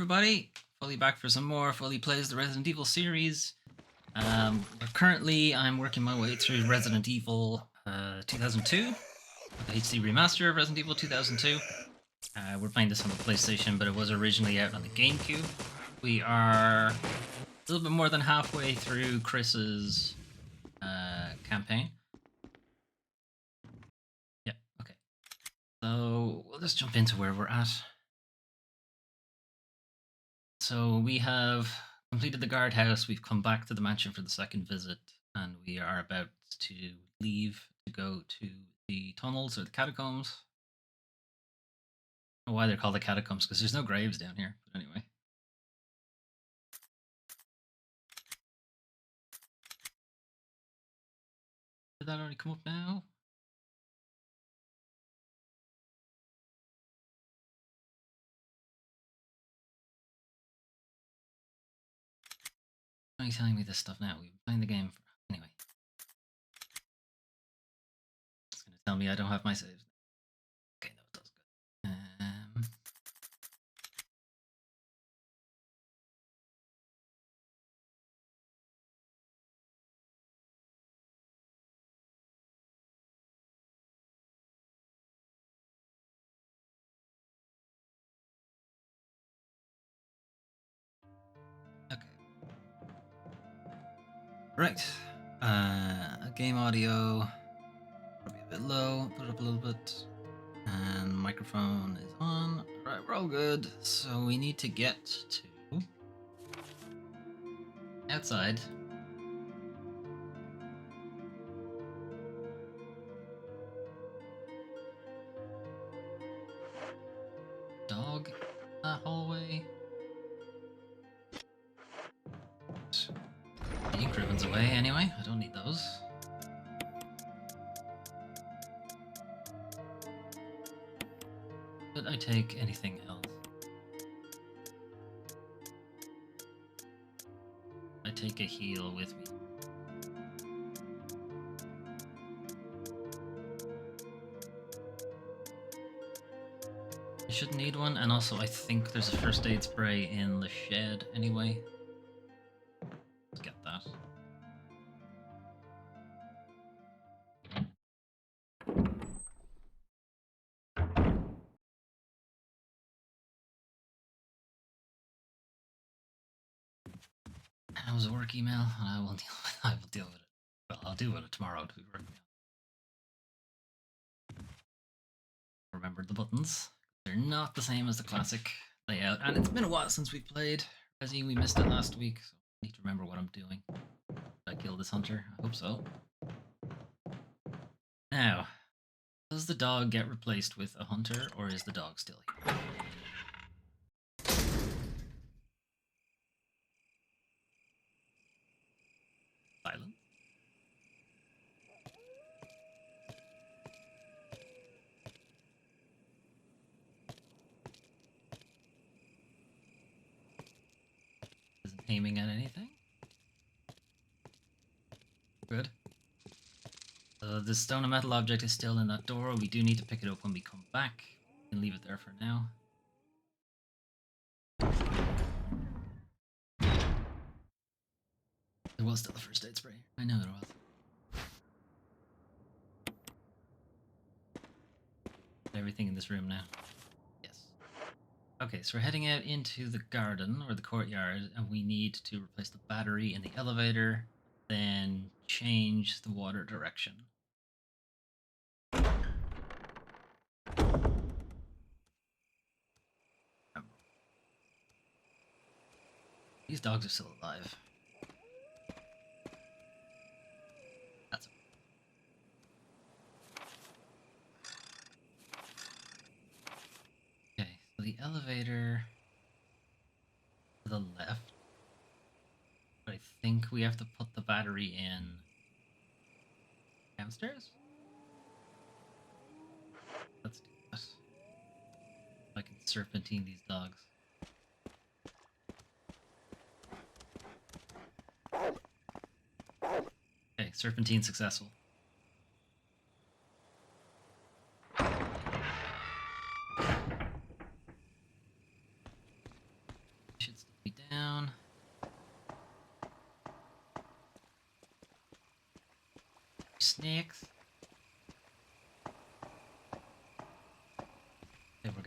everybody. Foley back for some more Foley Plays the Resident Evil series. Currently, I'm working my way through Resident Evil 2002, the HD remaster of Resident Evil 2002. We're playing this on the PlayStation, but it was originally out on the GameCube. We are a little bit more than halfway through Chris's campaign. Yeah, okay. So we'll just jump into where we're at. So we have completed the guardhouse, we've come back to the mansion for the second visit, and we are about to leave to go to the tunnels or the catacombs. I don't know why they're called the catacombs, because there's no graves down here, but anyway. Did that already come up now? Why are you telling me this stuff now? We've been playing the game for... Anyway. It's going to tell me I don't have my saves. Okay, no, it does good. Okay. Right. Game audio... Probably a bit low. Put it up a little bit. And microphone is on. Right, we're all good. So we need to get to outside. Dog that hallway. The ink ribbons away anyway. I don't need those. Did I take anything else? I take a heal with me. I should need one, and also I think there's a first aid spray in the shed anyway. Let's get that. That was a work email, and I will deal with it. Well, I'll deal with it tomorrow to be working on. Remembered the buttons. They're not the same as the classic layout, and it's been a while since we played Resi. We missed it last week, so I need to remember what I'm doing. Did I kill this hunter? I hope so. Now, does the dog get replaced with a hunter, or is the dog still here? Silent. Isn't aiming at anything. Good. The stone and metal object is still in that door. We do need to pick it up when we come back. We can leave it there for now. There was still a first aid spray. I know there was. Everything in this room now. Yes. Okay, so we're heading out into the garden or the courtyard, and we need to replace the battery in the elevator, then change the water direction. These dogs are still alive. That's okay. So the elevator to the left. But I think we have to put the battery in downstairs. Let's do that. I can serpentine these dogs. Okay, serpentine successful.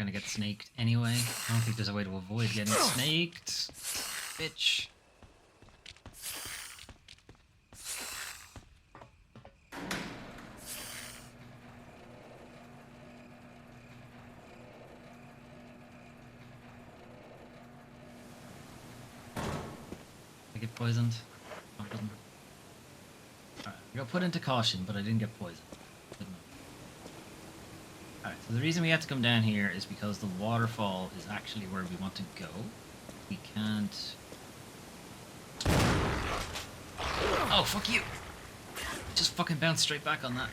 gonna get snaked anyway. I don't think there's a way to avoid getting snaked. Bitch. I get poisoned. Oh, it doesn't. Alright, I got put into caution, but I didn't get poisoned. Alright, so the reason we have to come down here is because the waterfall is actually where we want to go. We can't... Oh, fuck you! Just fucking bounce straight back on that.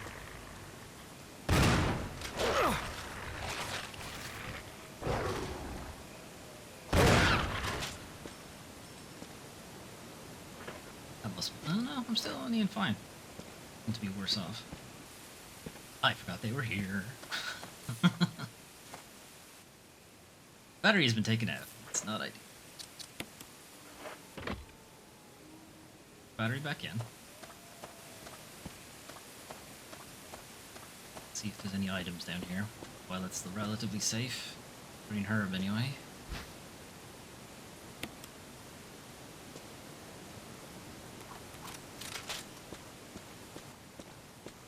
That must be... Oh no, I'm still only in fine. Seem to be worse off. I forgot they were here. Battery has been taken out. It's not ideal. Battery back in. Let's see if there's any items down here. Well, it's the relatively safe. Green herb, anyway.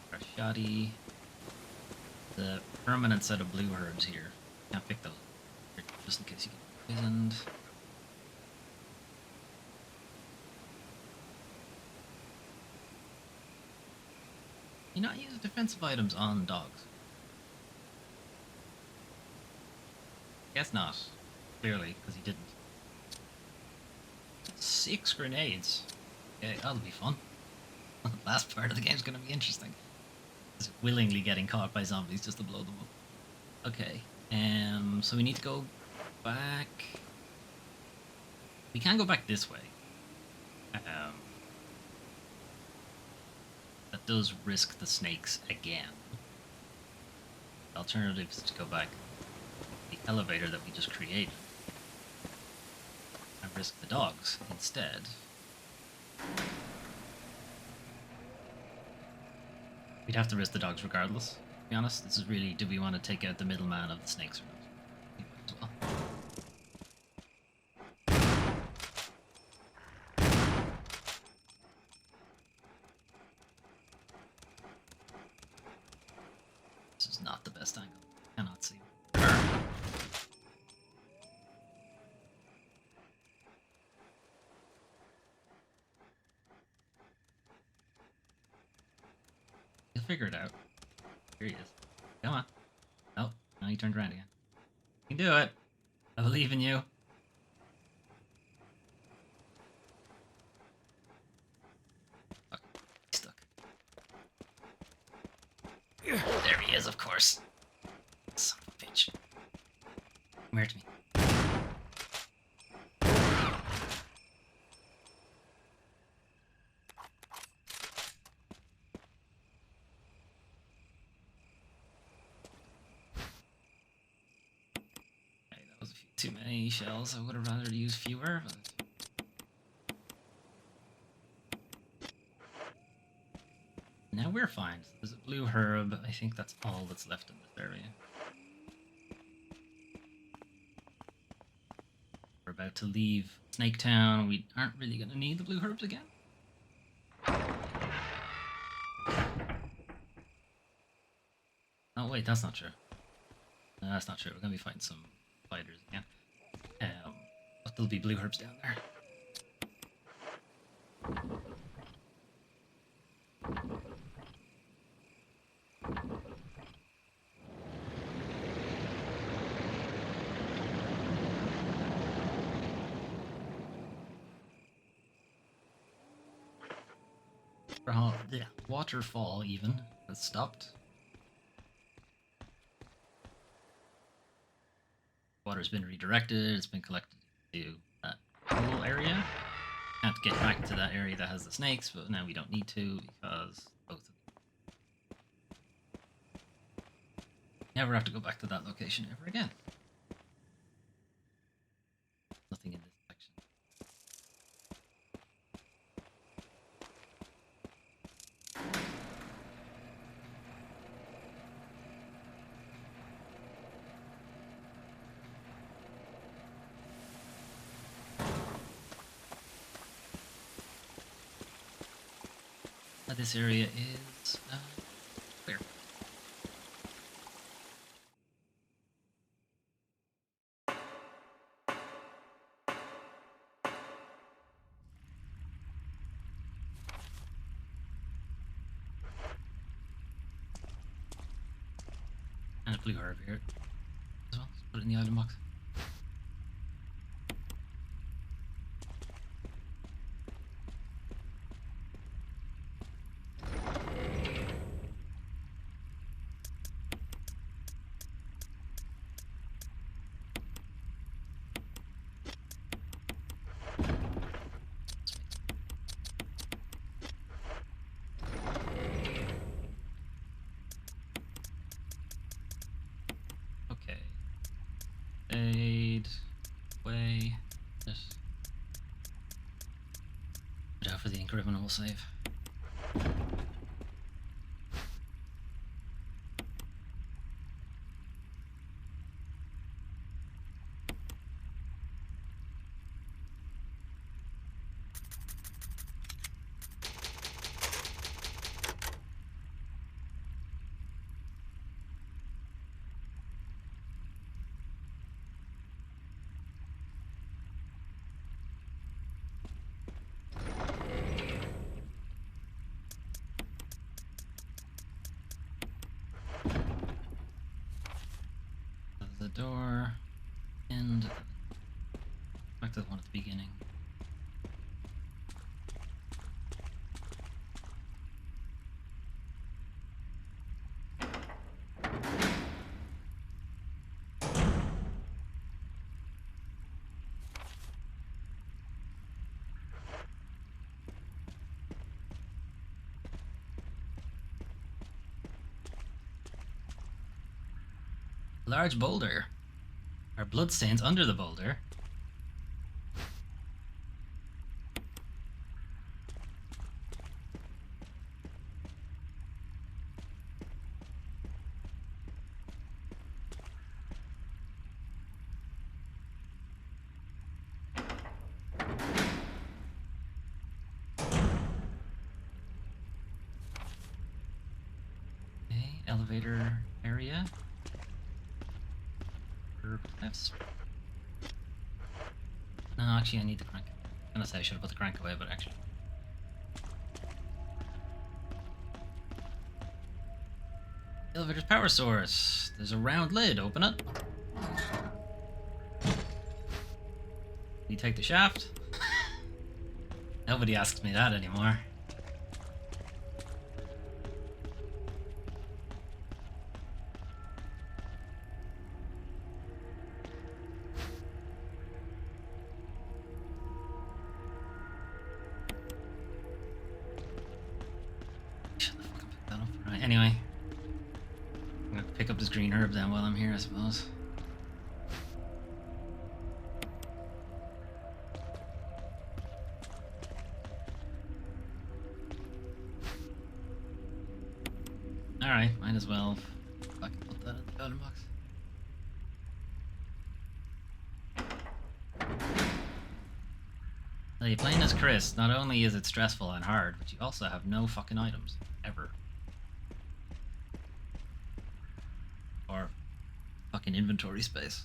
Fresh shoddy. The permanent set of blue herbs here. Can't pick those. Just in case you get poisoned. You not use defensive items on dogs? Guess not. Clearly, because he didn't. 6 grenades. Okay, that'll be fun. The last part of the game's gonna be interesting. Just willingly getting caught by zombies just to blow them up. Okay, so we need to go back. We can go back this way. That does risk the snakes again. The alternative is to go back the elevator that we just created and risk the dogs instead. We'd have to risk the dogs regardless, to be honest. This is really, do we want to take out the middleman of the snakes or not? I think we might as well. This is not the best angle. Cannot see. You'll figure it out. Here he is. Come on. Oh, now he turned around again. You can do it. I believe in you. Fuck. He's stuck. There he is, of course. Son of a bitch. Come here to me. Too many shells. I would have rather used fewer, but... Now we're fine. There's a blue herb. I think that's all that's left in this area. We're about to leave Snake Town. We aren't really going to need the blue herbs again. Oh wait, that's not true. No, that's not true. We're going to be fighting some spiders again. But there'll be blue herbs down there. The waterfall even has stopped. Water's been redirected, it's been collected to that pool area. Can't get back to that area that has the snakes, but now we don't need to because both of them. Never have to go back to that location ever again. Nothing in this section. This area is clear. And a blue herb here as well. Let's put it in the item box. Okay. Fade away. Just put out for the ink ribbon and we'll save. The door and back to the one at the beginning. Large boulder. Are bloodstains under the boulder? Okay, elevator area. That's... No, actually I need the crank. I'm gonna say I should have put the crank away, but actually... Elevator's power source. There's a round lid. Open it. You take the shaft? Nobody asks me that anymore. Anyway, I'm gonna pick up this green herb then while I'm here, I suppose. Alright, might as well fucking put that in the item box. Now, you're playing as Chris, not only is it stressful and hard, but you also have no fucking items. Ever. Or fucking inventory space.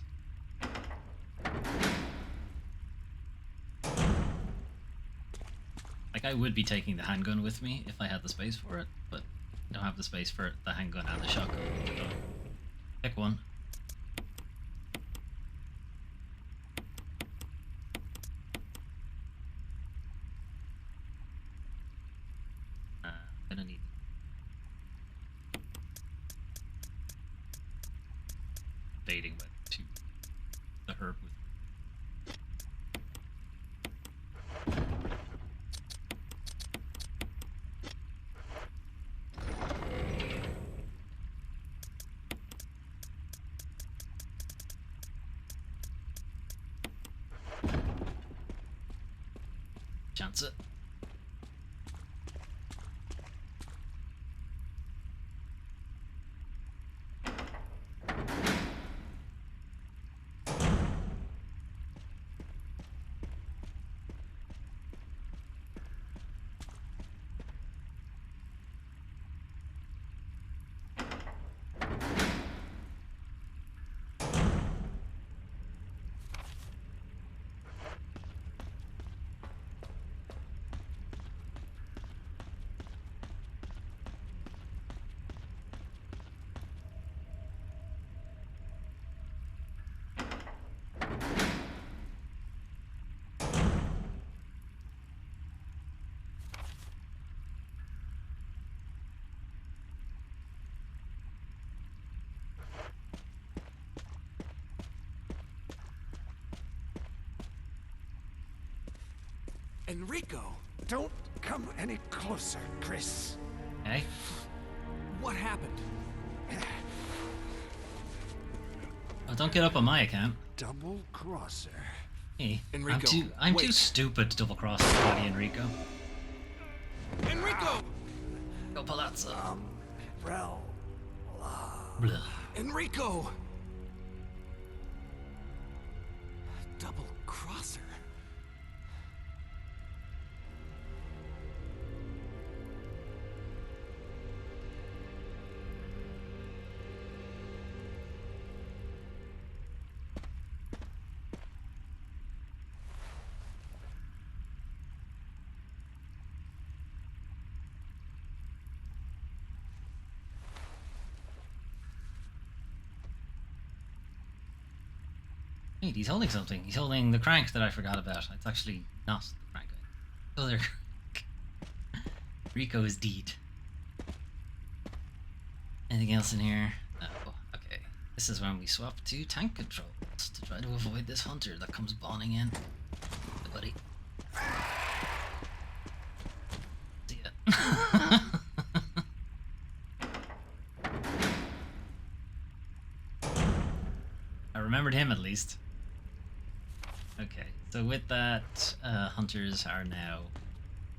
Like, I would be taking the handgun with me if I had the space for it, but I don't have the space for the handgun and the shotgun. So pick one. I'm gonna need dating with the herb with. Chance it. Enrico! Don't come any closer, Chris. Okay. What happened? Oh, don't get up on my account. Double crosser. Hey, Enrico, I'm too wait. stupid to double cross somebody, Enrico. Enrico! Go Palazzo. Rel. Blah. Enrico! Double crosser. Wait, he's holding something. He's holding the crank that I forgot about. It's actually not the crank. Other crank. Rico's deed. Anything else in here? No. Okay. This is when we swap to tank controls to try to avoid this hunter that comes bawning in. Hey, buddy. See ya. I remembered him at least. Okay, so with that, hunters are now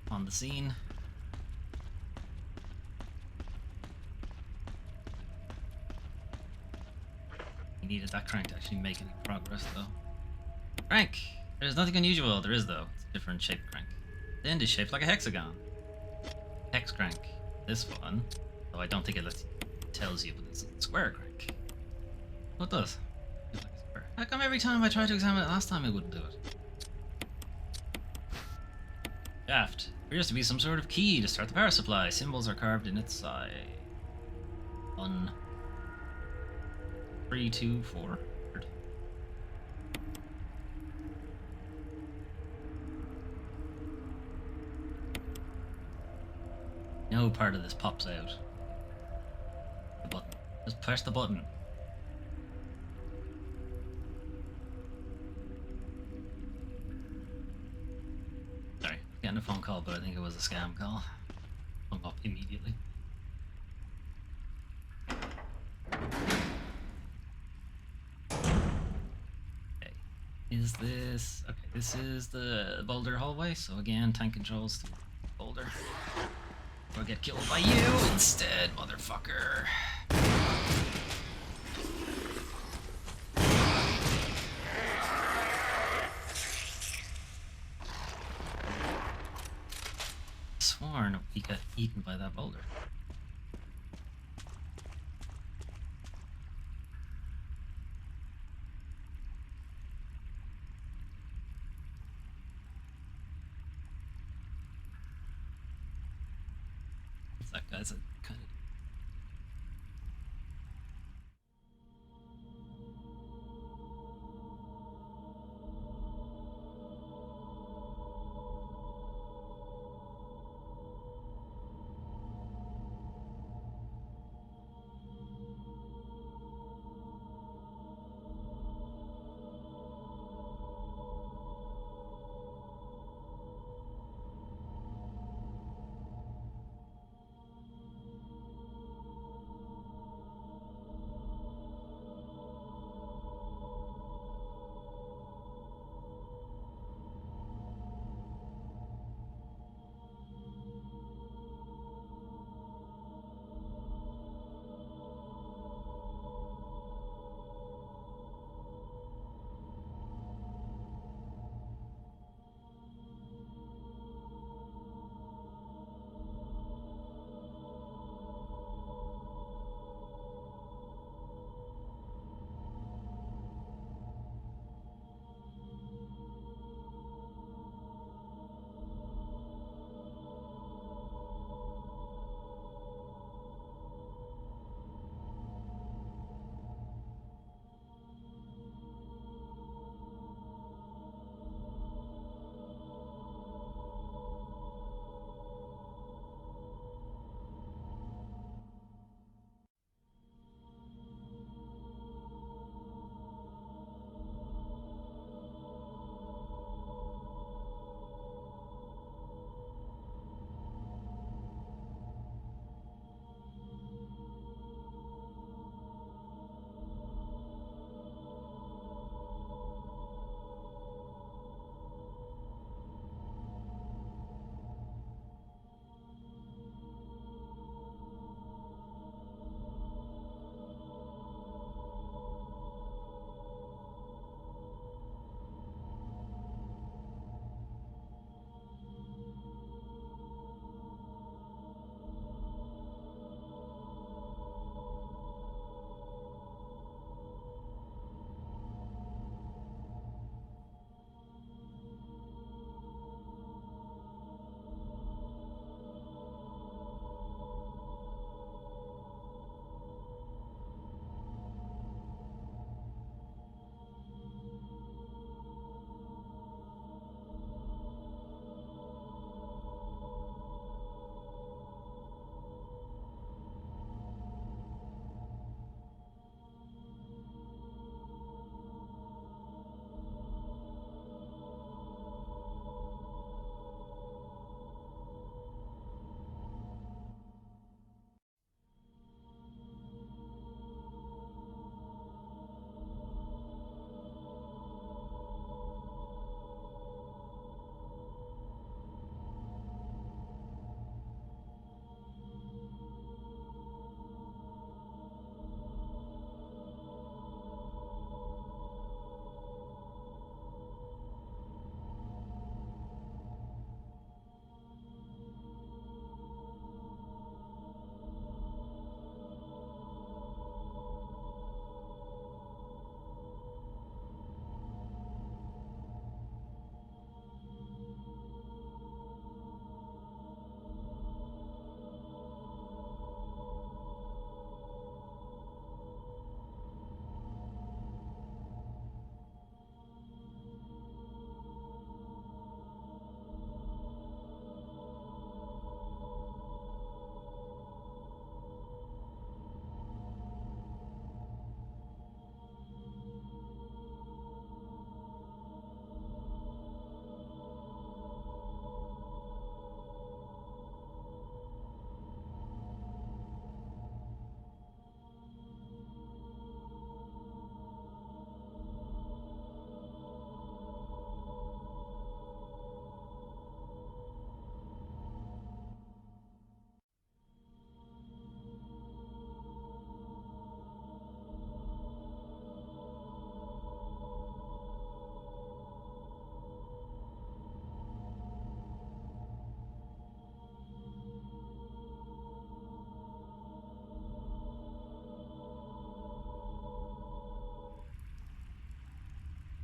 on the scene. We needed that crank to actually make any progress, though. Crank! There's nothing unusual. There is, though. It's a different shaped crank. The end is shaped like a hexagon. Hex crank. This one, though I don't think it tells you, but it's a square crank. What does? How come every time I tried to examine it last time it wouldn't do it? Shaft. Appears to be some sort of key to start the power supply. Symbols are carved in its side. 1, 3, 2, 4. No part of this pops out. The button. Just press the button. Sorry, getting a phone call, but I think it was a scam call. Hung up immediately. Okay, is this... Okay, this is the boulder hallway, so again, tank controls to boulder. Or get killed by you instead, motherfucker. Sworn we got eaten by that boulder. What's that guy's a kind of...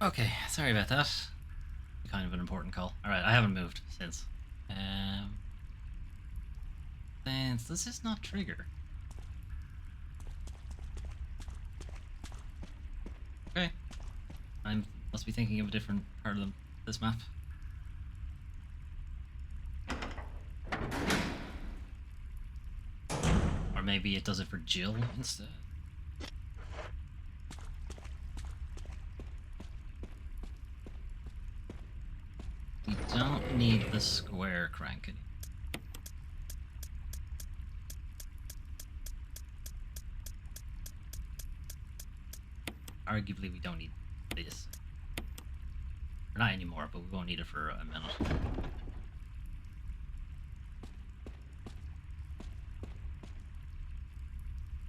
Okay, sorry about that. Kind of an important call. Alright, I haven't moved since. Since this is not trigger. Okay. I must be thinking of a different part of this map. Or maybe it does it for Jill instead. We don't need the square crank anymore. Arguably, we don't need this. Or not anymore, but we won't need it for a minute.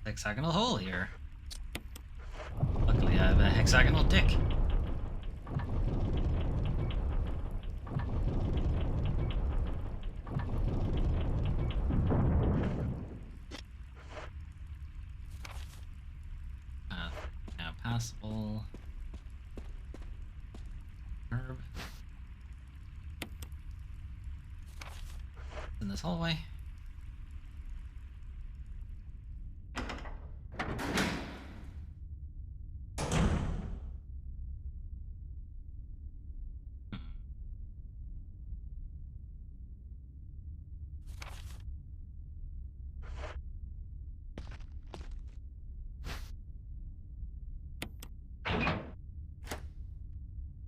Hexagonal hole here. Luckily, I have a hexagonal dick. Now passable. Herb. In this hallway.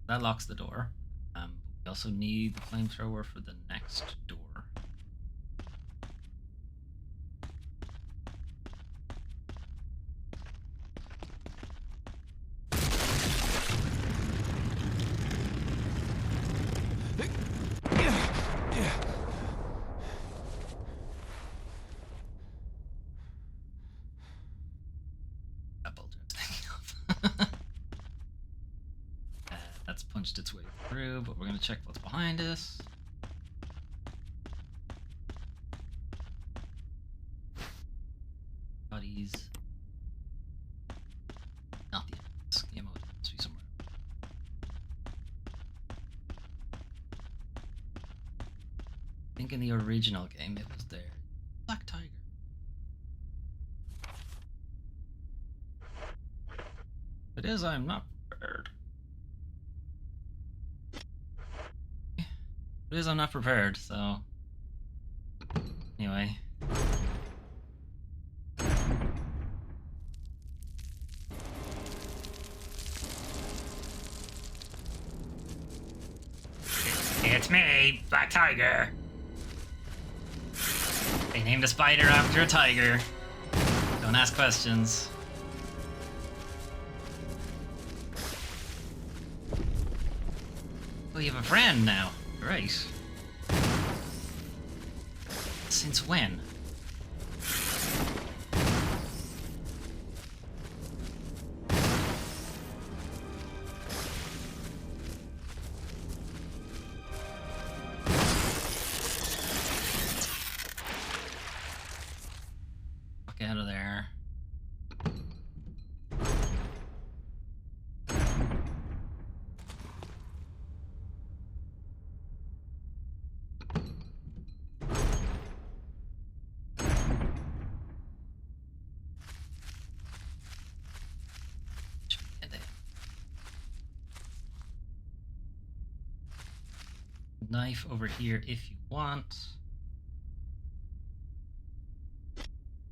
That locks the door. We also need the flamethrower for the next door. That's punched its way through, but we're going to check what's behind us. Bodies. Not the ammo. Must be somewhere. I think in the original game it was there. Black Tiger. If it is, I'm not prepared. It is, I'm not prepared, so... Anyway. It's me, Black Tiger! They named a spider after a tiger. Don't ask questions. Oh, you have a friend now. Great. Since when? Fuck out of there. Knife over here if you want.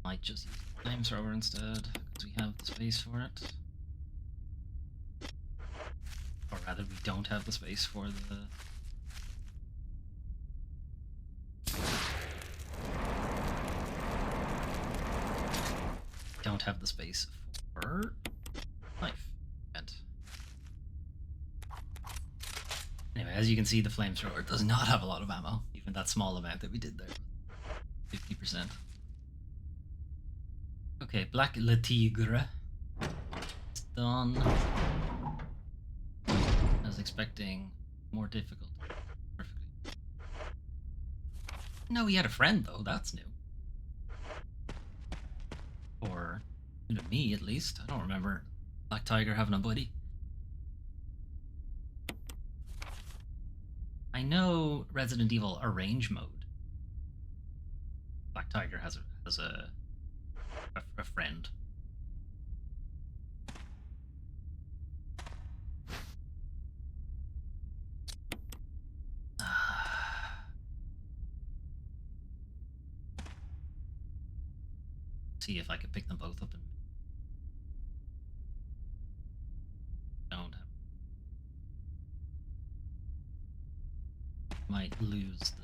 Might just use the flamethrower instead, because we have the space for it. Or rather, we don't have the space for the... Don't have the space for knife. Anyway, as you can see, the flamethrower does not have a lot of ammo, even that small amount that we did there. 50%. Okay, Black Le Tigre. It's done. I was expecting more difficult. Perfectly. No, he had a friend though, that's new. Or, to me at least. I don't remember Black Tiger having a buddy. I know Resident Evil Arrange mode. Black Tiger has a friend. See if I could pick them both up and don't have. Might lose the.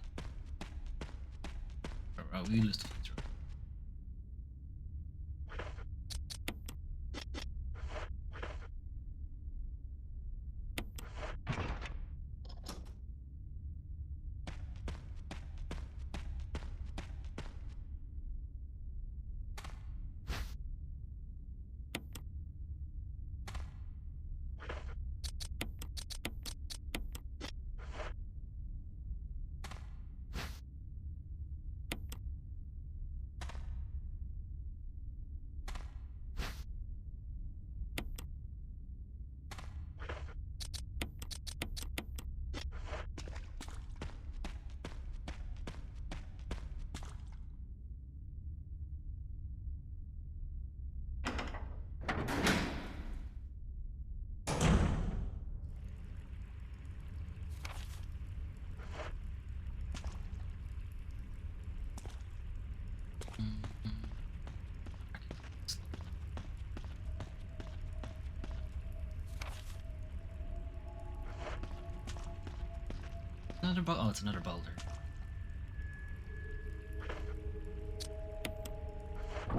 Or we lose the flamethrower. Another oh, it's another boulder. I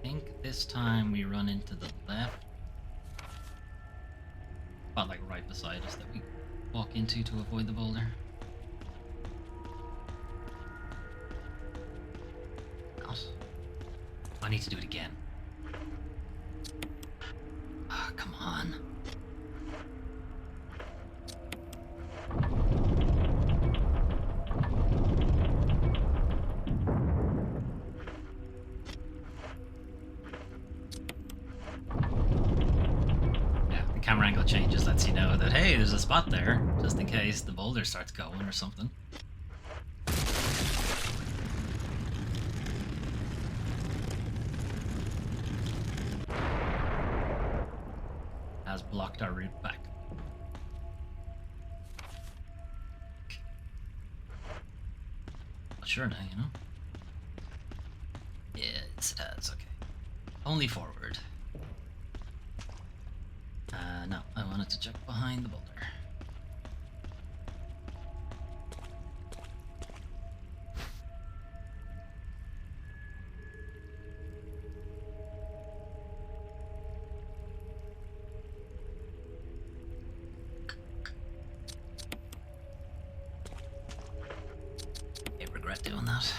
think this time we run into the left. About like right beside us that we walk into to avoid the boulder. Not. I need to do it again. Ah, come on. Yeah, the camera angle changes, lets you know that, hey, there's a spot there, just in case the boulder starts going or something. Has blocked our route back. But sure now, you know? Yeah, it's okay. Only forward. No, I wanted to check behind the boulder. I regret doing that.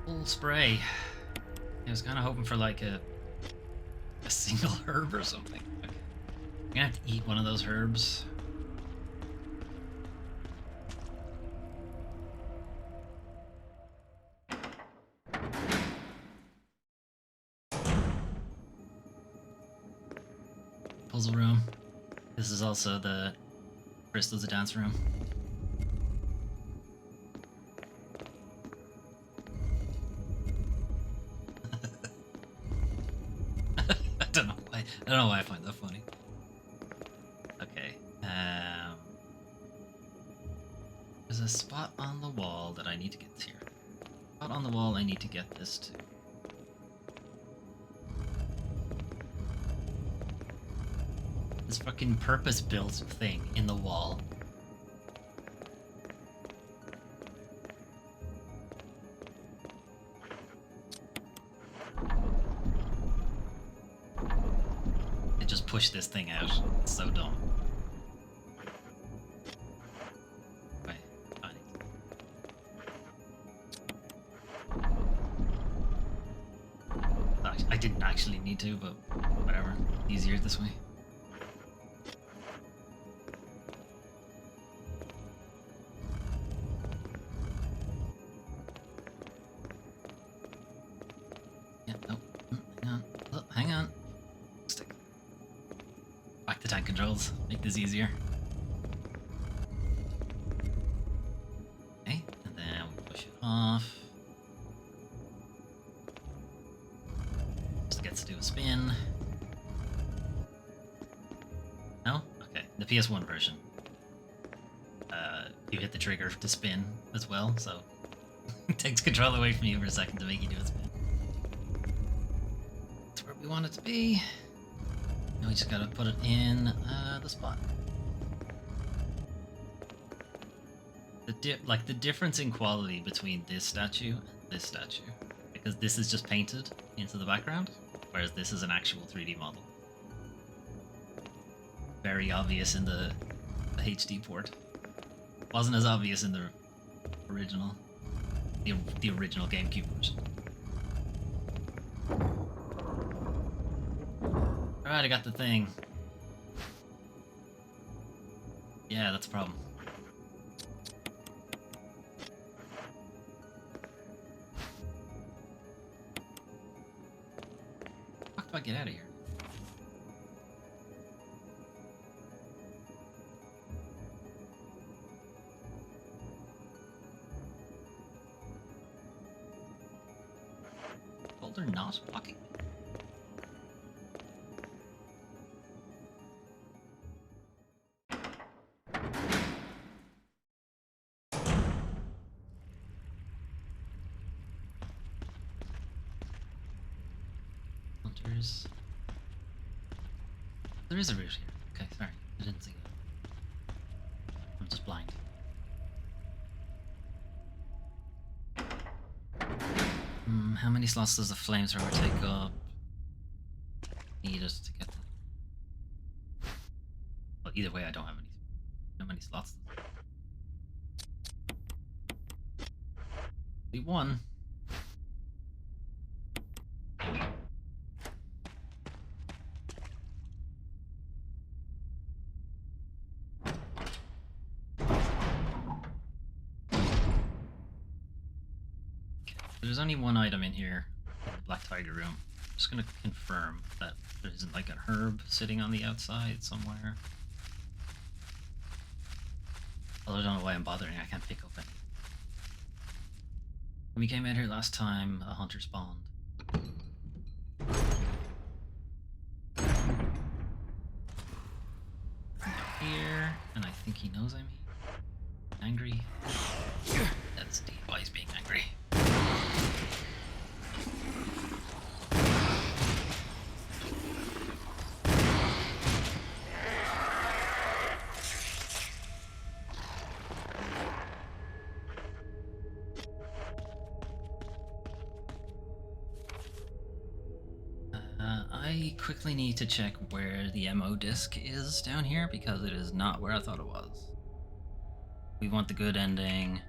Full spray. I was kind of hoping for like a single herb or something. Okay. I'm gonna have to eat one of those herbs. Puzzle room. This is also the Bristol's a dance room. I don't know why I find that funny. Okay. There's a spot on the wall that I need to get to here. Spot on the wall I need to get this to. This fucking purpose-built thing in the wall. It just pushed this thing out. It's so dumb. Wait, I didn't actually need to, but whatever. Easier this way. the tank controls. Make this easier. Okay, and then we push it off. Just gets to do a spin. No? Okay, the PS1 version. You hit the trigger to spin as well, so it takes control away from you for a second to make you do a spin. That's where we want it to be. Now we just gotta put it in the spot. The difference in quality between this statue and this statue, because this is just painted into the background, whereas this is an actual 3D model. Very obvious in the HD port. Wasn't as obvious in the original, the original GameCube version. Alright, I got the thing. Yeah, that's a problem. How do I get out of here? Boulder not blocking? Hunters. There is a route here. Okay, sorry. I didn't see that. I'm just blind. How many slots does the flamethrower take up? Needed to get the... Well, either way, I don't have any. How many slots? Be one. There's only one item in here, in the Black Tiger room. I'm just gonna confirm that there isn't like an herb sitting on the outside somewhere. Although I don't know why I'm bothering, I can't pick up any. When we came out here last time, a hunter spawned. Here, and I think he knows I'm here. Angry. That's Steve. Why he's being angry. I quickly need to check where the MO disc is down here because it is not where I thought it was. We want the good ending.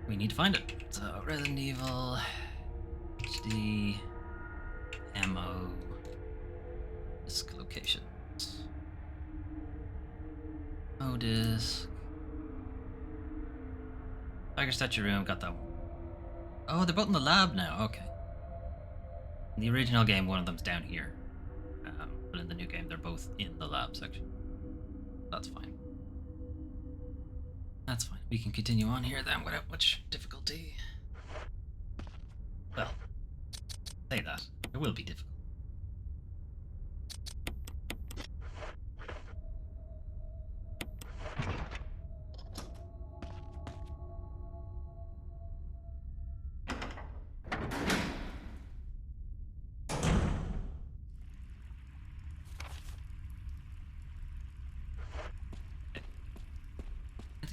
We need to find it. So Resident Evil HD MO disc locations. MO disc. Tiger Statue Room, got that one. Oh, they're both in the lab now. Okay. In the original game, one of them's down here. But in the new game, they're both in the lab section. That's fine. That's fine. We can continue on here then without much difficulty. Well, say that. It will be difficult.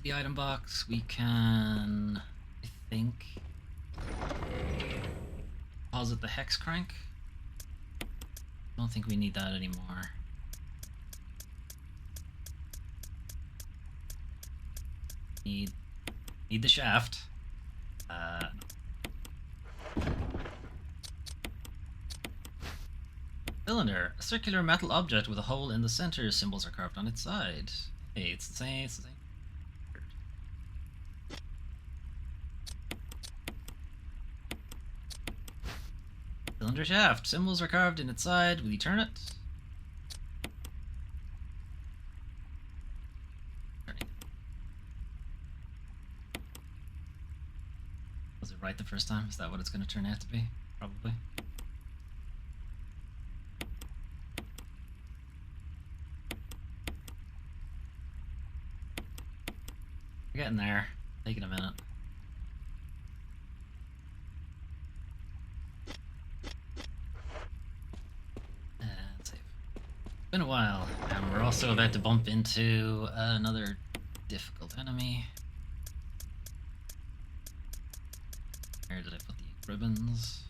The item box, we can, I think, deposit the hex crank. I don't think we need that anymore. Need the shaft. Cylinder, a circular metal object with a hole in the center. Symbols are carved on its side. Hey, it's the same. It's the same. Cylinder shaft. Symbols are carved in its side. Will you turn it? right the first time. Is that what it's going to turn out to be? Probably. We're getting there. Taking a minute. And save. Been a while, and we're also about to bump into another difficult enemy. Where did I put the ink ribbons?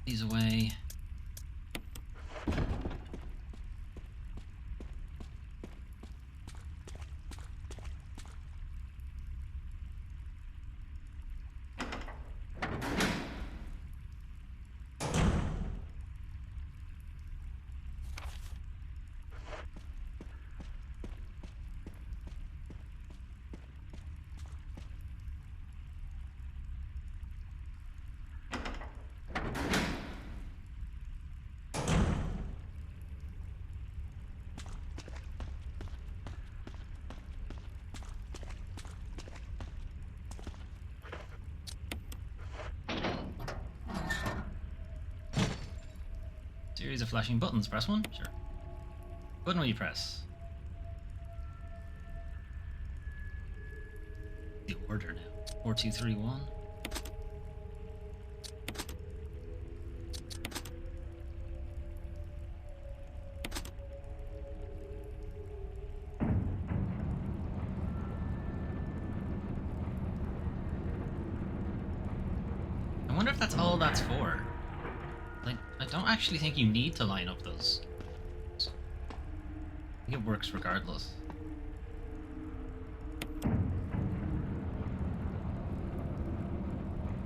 These away. Series of flashing buttons. Press one? Sure. Button will you press? The order now. 4, 2, 3, 1. I wonder if that's all that's for. Like, I don't actually think you need to line up those. I think it works regardless.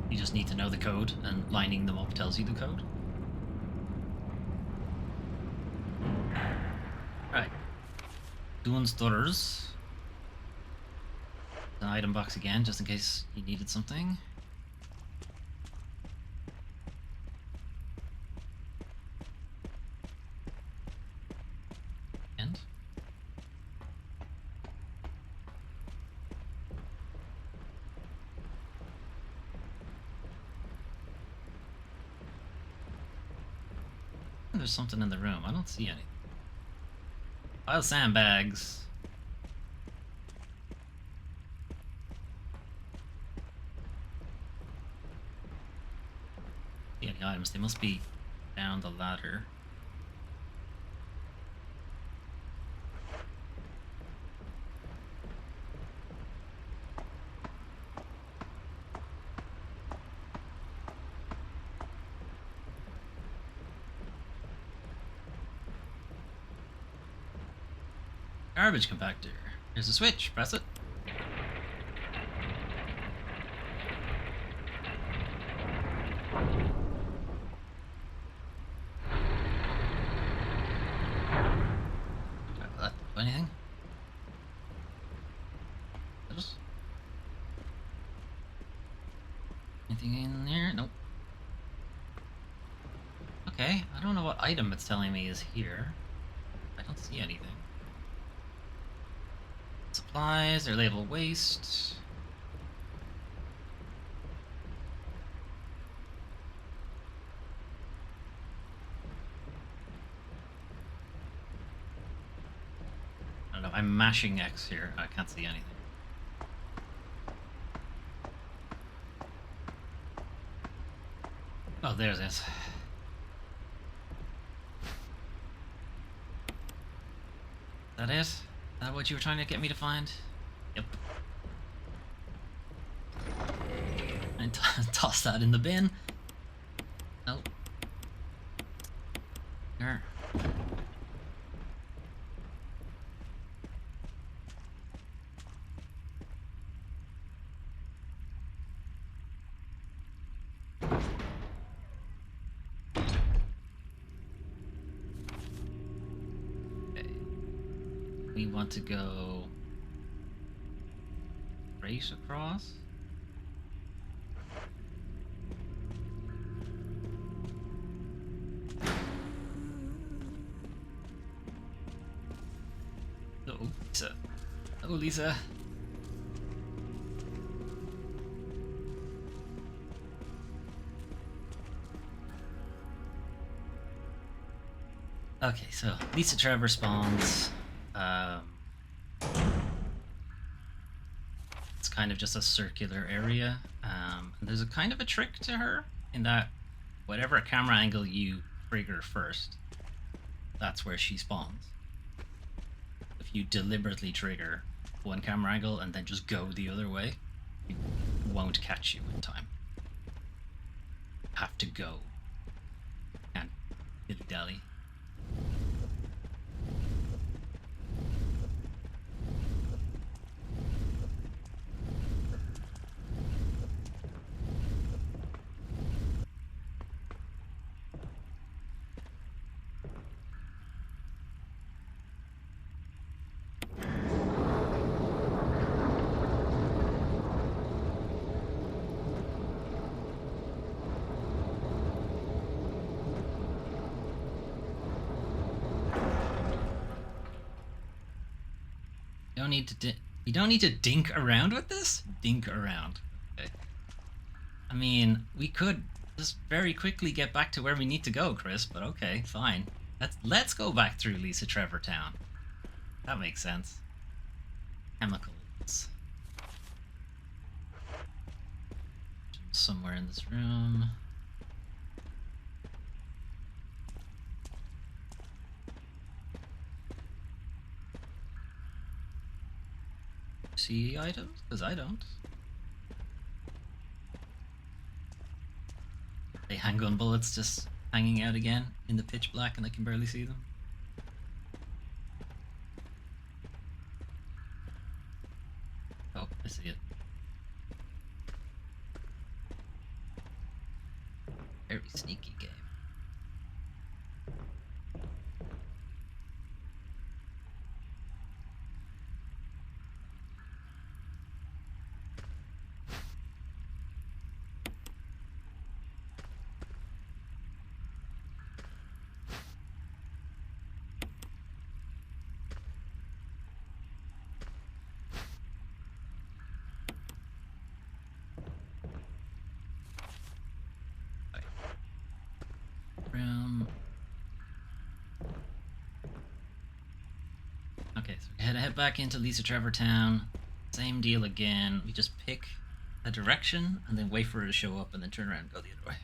You just need to know the code, and lining them up tells you the code. Right. Doing stutters. An item box again, just in case you needed something. And there's something in the room. I don't see anything. Pile of sandbags. See any items? They must be down the ladder. Garbage compactor. Here's a switch. Press it. That do anything? Anything in there? Nope. Okay, I don't know what item it's telling me is here. I don't see anything. Supplies, they're labeled waste. I don't know, I'm mashing X here. I can't see anything. Oh, there's it. Is that it? Is that what you were trying to get me to find? Yep. And toss that in the bin. Oh. There. We want to go straight across. Oh, Lisa. Oh, Lisa. Okay, so Lisa Trevor spawns. It's kind of just a circular area. And there's a kind of a trick to her in that whatever camera angle you trigger first, that's where she spawns. If you deliberately trigger one camera angle and then just go the other way, it won't catch you in time. You have to go. Can't dilly-dally. You don't need to dink around with this? Dink around. Okay. I mean, we could just very quickly get back to where we need to go, Chris, but okay, fine. Let's go back through Lisa Trevor Town. That makes sense. Chemicals. Somewhere in this room. See items? Because I don't. They handgun bullets just hanging out again in the pitch black and I can barely see them. Oh, I see it. Very sneaky game. Okay, so we head back into Lisa Trevor Town. Same deal again. We just pick a direction and then wait for her to show up and then turn around and go the other way.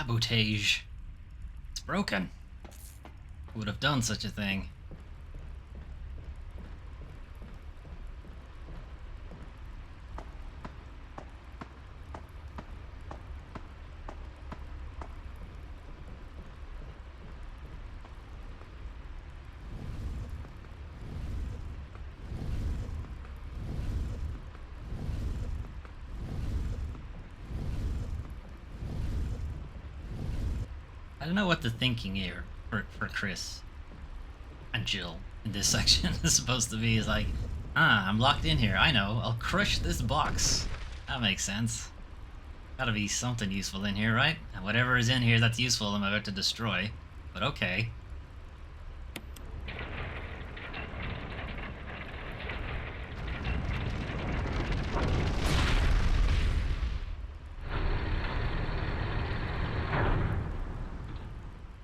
Sabotage. It's broken. Who would have done such a thing? I don't know what the thinking here for Chris and Jill in this section is supposed to be. Is like, I'm locked in here. I know. I'll crush this box. That makes sense. Gotta be something useful in here, right? And whatever is in here that's useful, I'm about to destroy. But okay.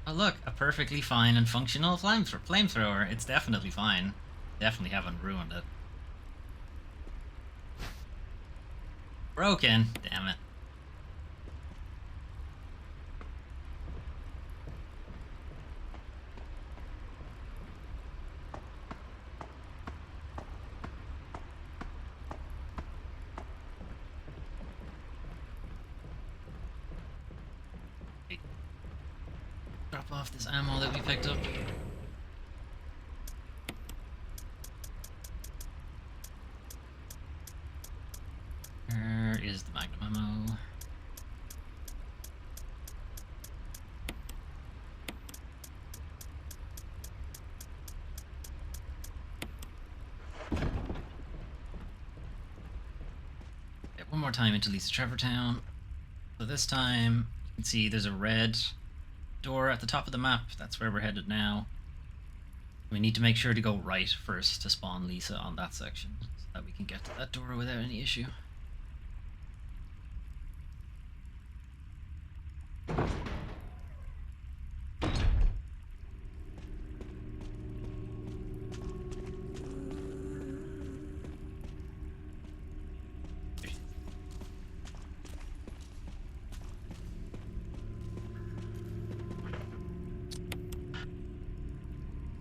Oh look, a perfectly fine and functional flamethrower. It's definitely fine. Definitely haven't ruined it. Broken. Damn it. Drop off this ammo that we picked up. Where is the magnum ammo? Okay, one more time into Lisa Trevor Town. So this time, you can see there's a red door at the top of the map. That's where we're headed now. We need to make sure to go right first to spawn Lisa on that section, so that we can get to that door without any issue.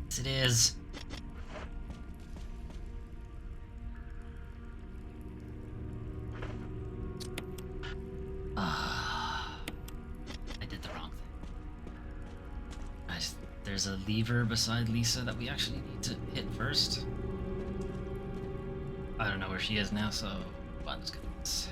Yes, it is. I did the wrong thing. There's a lever beside Lisa that we actually need to hit first. I don't know where she is now, so I'm just gonna do this.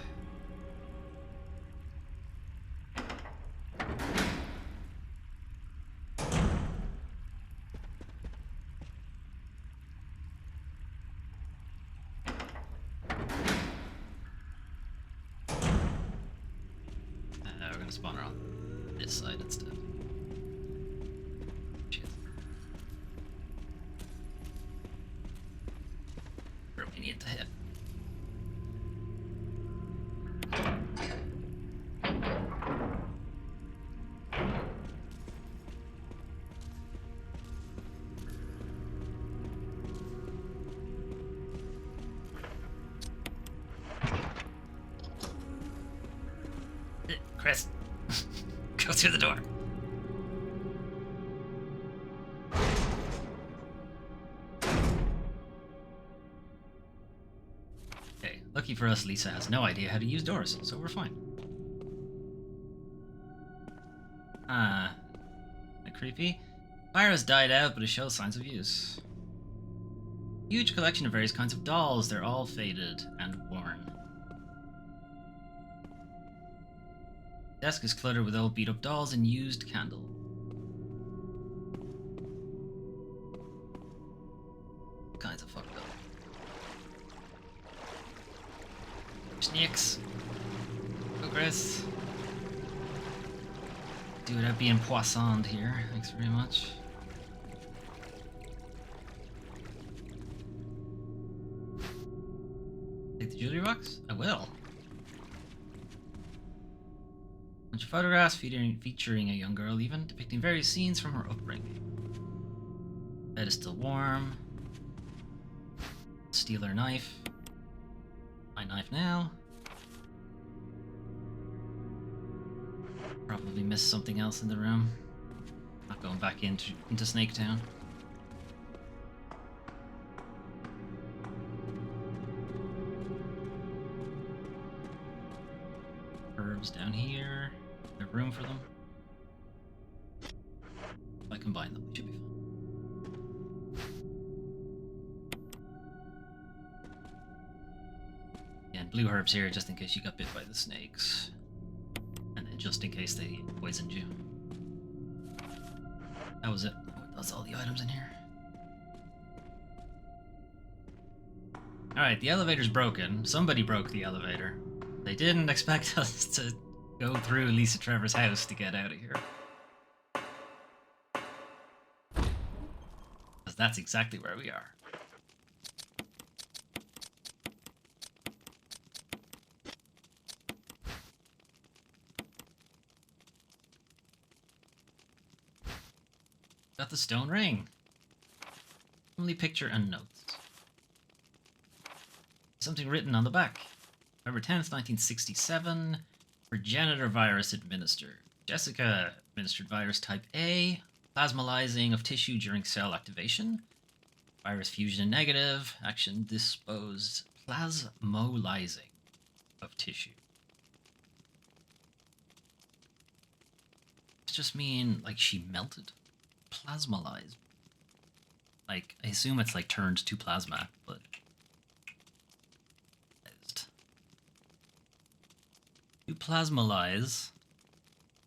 We're gonna spawn her on this side instead. She is. Where we need to hit. Chris, go through the door. Okay, lucky for us, Lisa has no idea how to use doors, so we're fine. Creepy. Fire has died out, but it shows signs of use. Huge collection of various kinds of dolls. They're all faded and worn. Desk is cluttered with old beat-up dolls and used candle. Kinds of fucked up. Snakes. Go, Chris. Do without being poissoned here. Thanks very much. Take the jewelry box? I will. Bunch of photographs featuring a young girl, even depicting various scenes from her upbringing. Bed is still warm. Steal her knife. My knife now. Probably missed something else in the room. Not going back into Snake Town. Herbs down here. There's room for them. If I combine them, we should be fine. Yeah, and blue herbs here just in case you got bit by the snakes. And then just in case they poisoned you. That was it. Oh, that's all the items in here. Alright, the elevator's broken. Somebody broke the elevator. They didn't expect us to go through Lisa Trevor's house to get out of here. Because that's exactly where we are. Got the stone ring. Only picture and notes. Something written on the back. November 10th, 1967. Progenitor virus administered. Jessica administered virus type A. Plasmalizing of tissue during cell activation. Virus fusion negative. Action disposed. Plasmolizing of tissue. Does just mean like she melted? Plasmalized. Like, I assume it's like turned to plasma, but to plasmalize,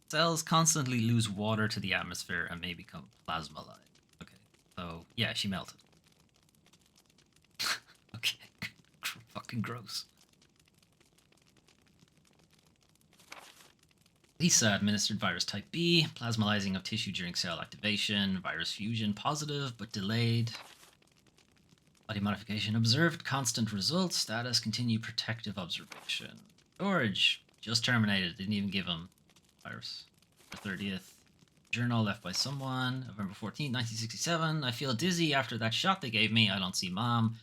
cells constantly lose water to the atmosphere and may become plasmalized. Okay, so yeah, she melted. Okay, fucking gross. Lisa administered virus type B, plasmalizing of tissue during cell activation, virus fusion positive but delayed. Body modification observed, constant results, status continue protective observation. George just terminated, didn't even give him virus. The 30th. Journal left by someone, November 14th, 1967. I feel dizzy after that shot they gave me. I don't see mom.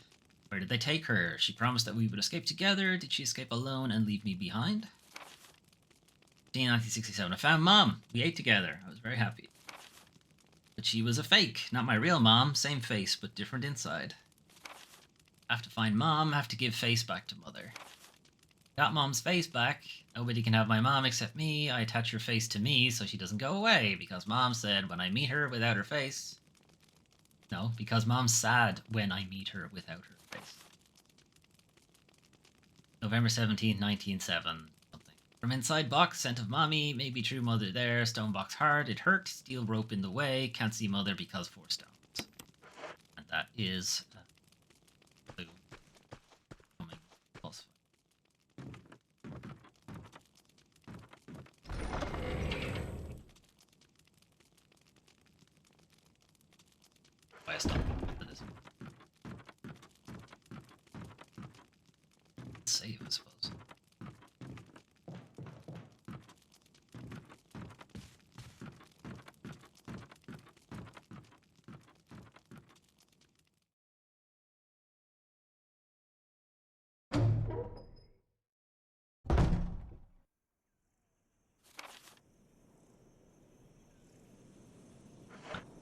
Where did they take her? She promised that we would escape together. Did she escape alone and leave me behind? 1967. I found mom. We ate together. I was very happy. But she was a fake. Not my real mom. Same face, but different inside. Have to find mom. Have to give face back to mother. Got mom's face back. Nobody can have my mom except me. I attach her face to me so she doesn't go away. Because mom said when I meet her without her face. No, because mom's sad when I meet her without her face. November 17th, 1907. From inside box, scent of mommy, maybe true mother there, stone box hard, it hurt, steel rope in the way, can't see mother because 4 stones. And that is blue coming plus 5. Why I stopped for this. Save, I suppose.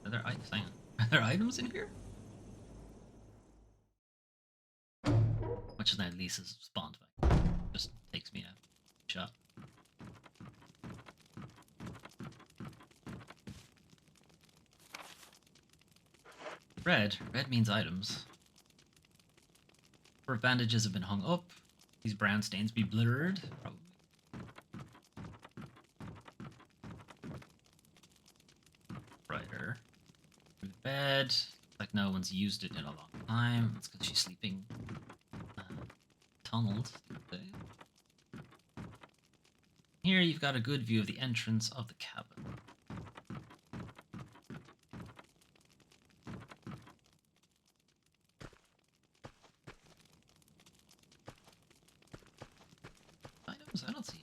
Are there items in here? Much as that Lisa's spawned back. Just takes me a shot. Red. Red means items. Number of bandages have been hung up. These brown stains be blurred. Probably. Brighter. Through the bed. Like no one's used it in a long time. It's because she's sleeping tunneled. Here you've got a good view of the entrance of the cabin. Items? I don't see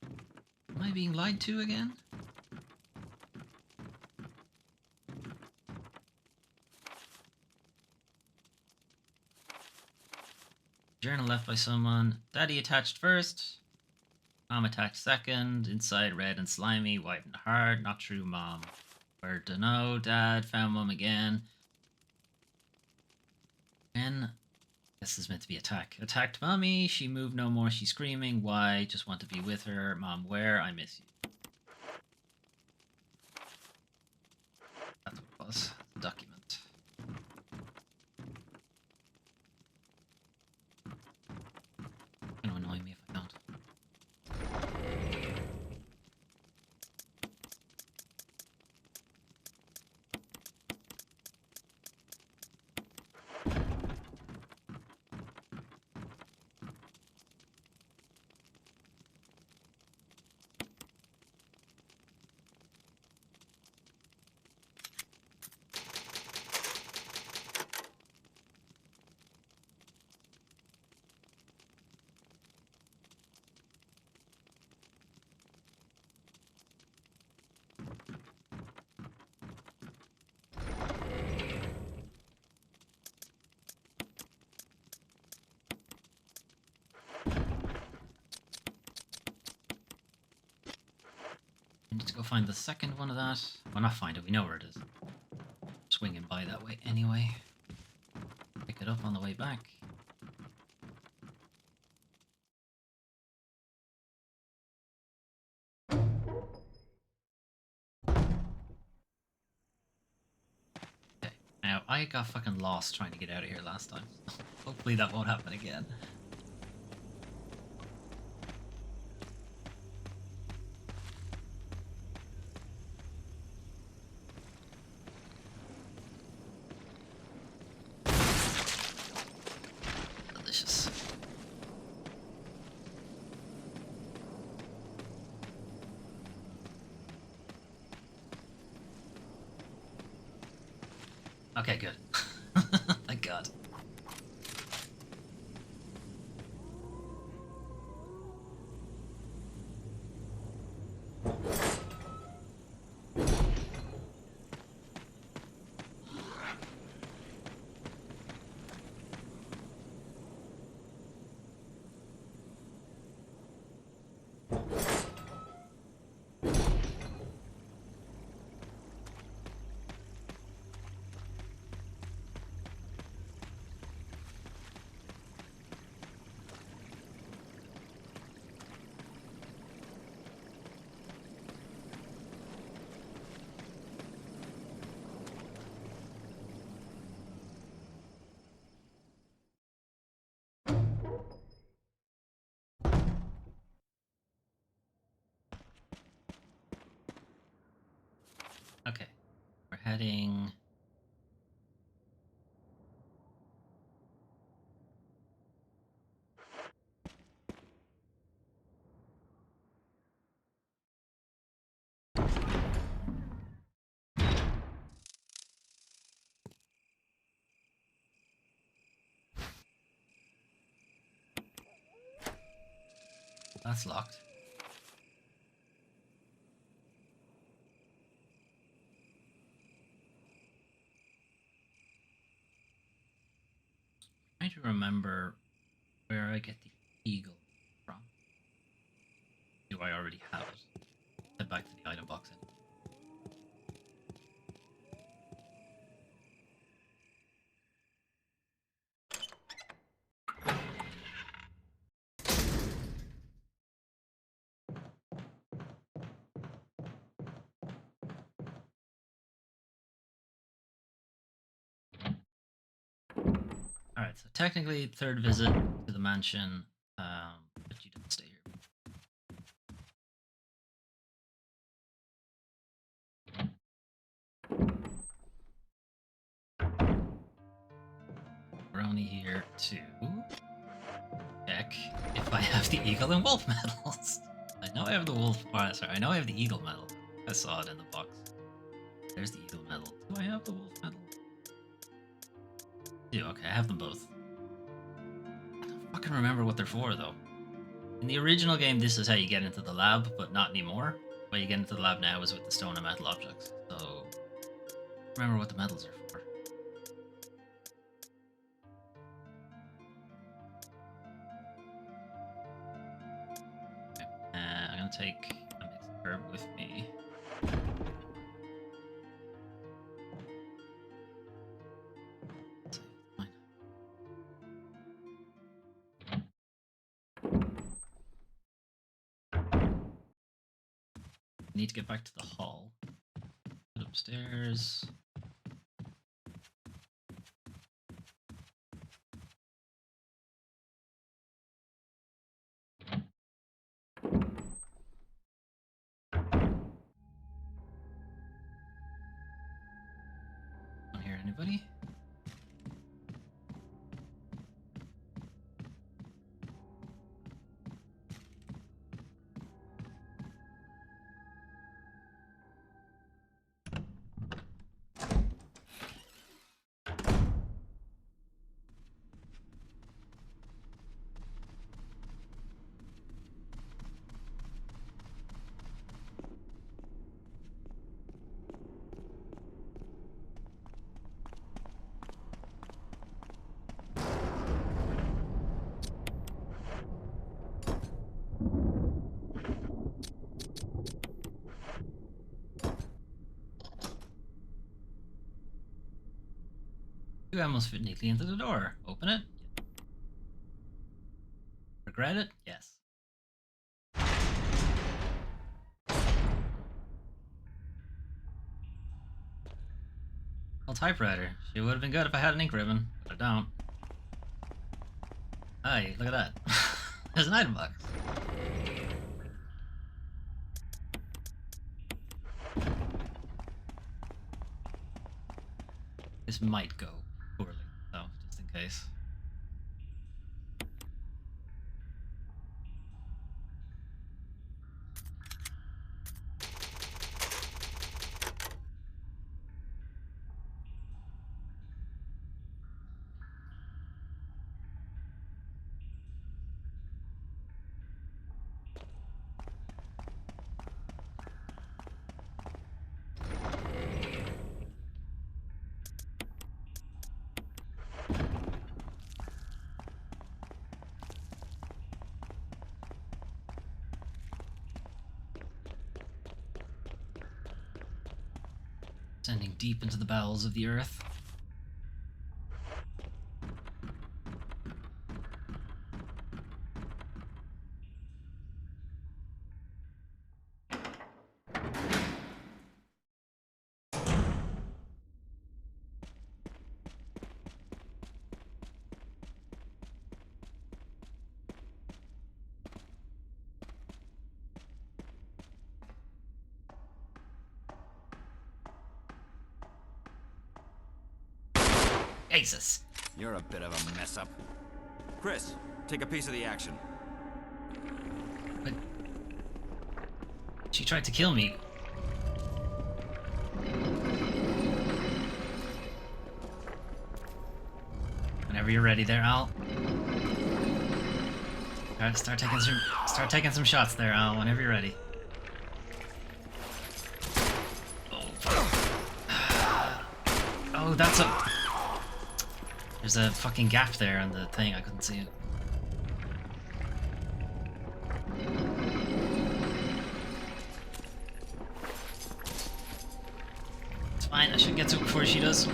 it. Am I being lied to again? Journal left by someone. Daddy attached first. Mom attached second. Inside red and slimy, white and hard. Not true, mom. Where to know? Dad found mom again. And this is meant to be attack. Attacked mommy. She moved no more. She's screaming. Why? Just want to be with her. Mom, where? I miss you. That's what it was. Document. Gonna annoy me if I don't. need to go find the second one of that. Well, not find it, we know where it is. Swinging by that way anyway. Pick it up on the way back. Okay, now I got fucking lost trying to get out of here last time. Hopefully that won't happen again. Delicious. Okay, good. Thank God. Okay, we're heading... That's locked. Trying to remember where I get the eagle from. Do I already have it? Head back to the item box. Alright, so technically third visit to the mansion, but you didn't stay here. We're only here to check if I have the eagle and wolf medals. I know I have the wolf. Oh, sorry, I know I have the eagle medal. I saw it in the box. There's the eagle medal. Do I have the wolf medal? I do. Okay, I have them both. I don't fucking remember what they're for though. In the original game, this is how you get into the lab, but not anymore. The way you get into the lab now is with the stone and metal objects. So, remember what the medals are for. Okay. I'm gonna take a mixed herb with me. Fine. I need to get back to the hall. Get upstairs. Don't hear anybody. You almost fit neatly into the door. Open it. Regret it? Yes. Well, typewriter. She would have been good if I had an ink ribbon, but I don't. Hey, look at that. There's an item box. This might go poorly, so just in case. Descending deep into the bowels of the earth. Jesus. You're a bit of a mess up. Chris, take a piece of the action. But she tried to kill me. Whenever you're ready there, Al. Alright, start taking some shots there, Al, whenever you're ready. Oh, fuck. Oh, that's a... There's a fucking gap there on the thing, I couldn't see it. It's fine, I should get to it before she does.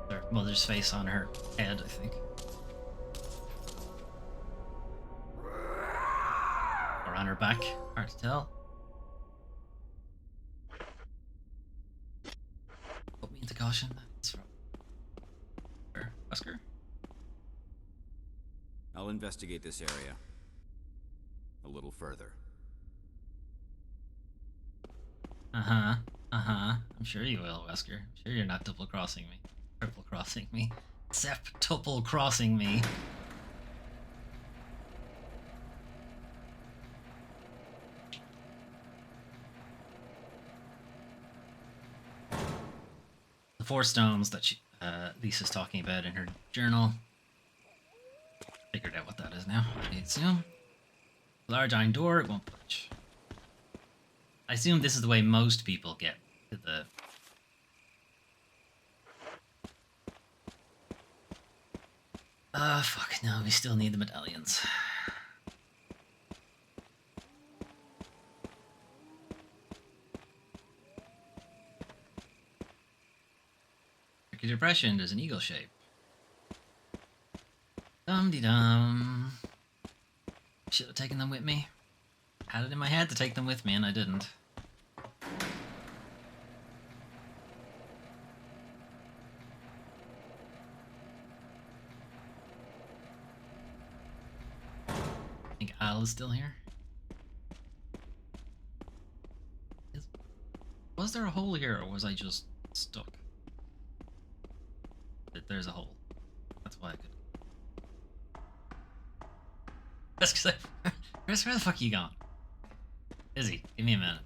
Her mother's face on her head, I think. Or on her back, hard to tell. Put me into caution. That's from Wesker. I'll investigate this area a little further. I'm sure you will, Wesker. I'm sure you're not double crossing me. Triple crossing me. Septuple crossing me. The 4 stones that Lisa's talking about in her journal. Figured out what that is now. I assume. Large iron door, it won't budge. I assume this is the way most people get to the... fuck, no, we still need the medallions. Your depression is an eagle shape. Dum-de-dum. Should have taken them with me. Had it in my head to take them with me, and I didn't. I think Al is still here. Was there a hole here, or was I just stuck? There's a hole. That's why I could. That's because Chris, where the fuck are you going? Izzy, give me a minute.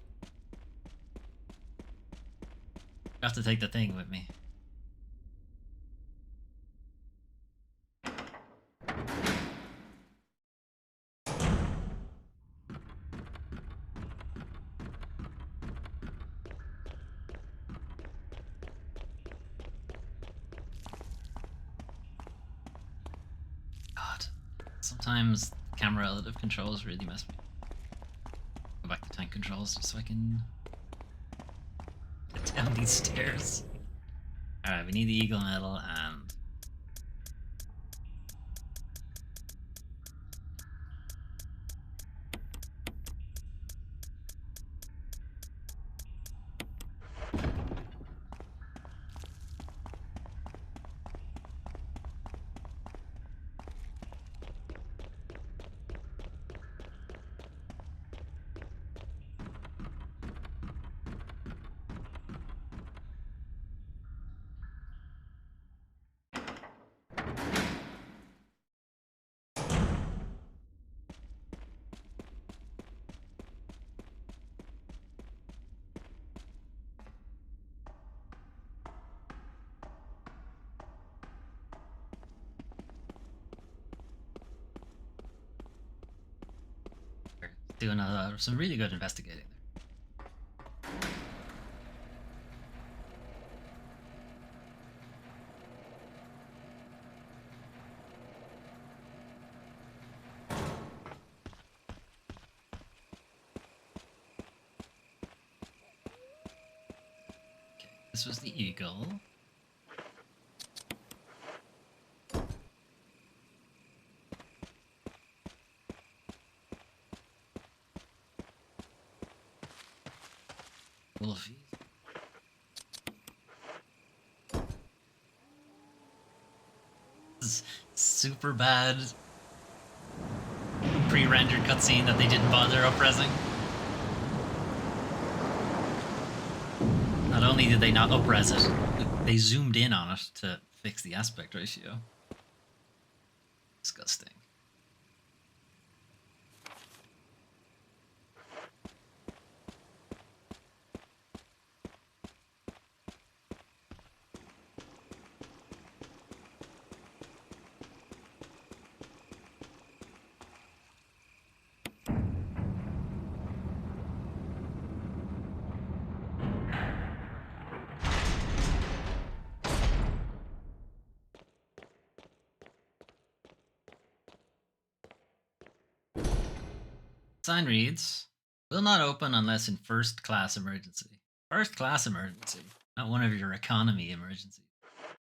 I have to take the thing with me. Sometimes camera relative controls really mess me. Go back to tank controls just so I can get down these stairs. Alright, we need the Eagle Medal and... doing some really good investigating there. Okay, this was the Eagle. Wolfies. This is super bad pre-rendered cutscene that they didn't bother up-resing. Not only did they not up-res it, they zoomed in on it to fix the aspect ratio. Disgusting. Sign reads, will not open unless in first class emergency. First class emergency, not one of your economy emergencies.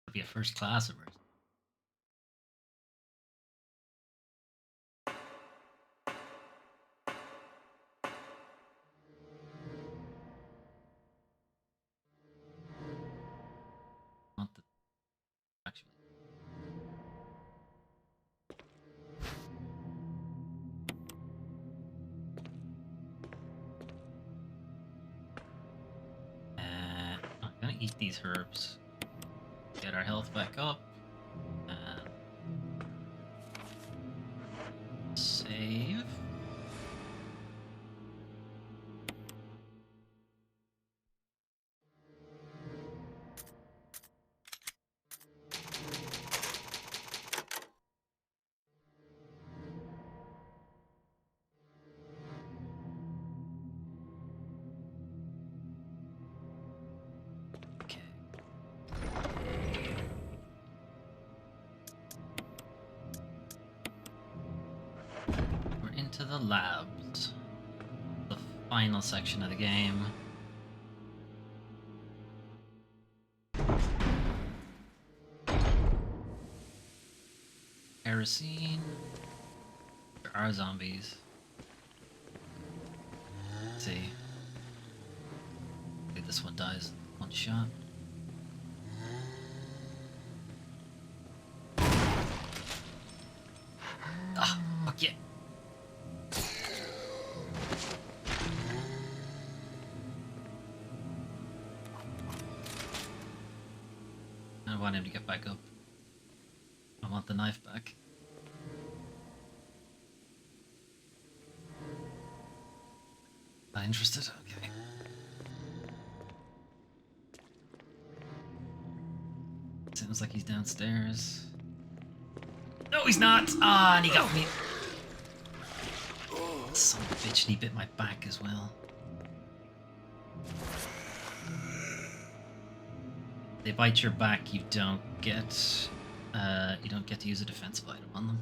It'll be a first class emergency. Want the actually. I'm gonna eat these herbs. Get our health back up. And save. Okay. We're into the labs. The final section of the game. Kerosene. There are zombies. Let's see. Maybe this one dies in one shot. Ah, fuck yeah. I want him to get back up. I want the knife back. Not interested? Okay. Sounds like he's downstairs. No, he's not! Ah, and he got me. Son of a bitch, and he bit my back as well. They bite your back, you don't get to use a defensive item on them.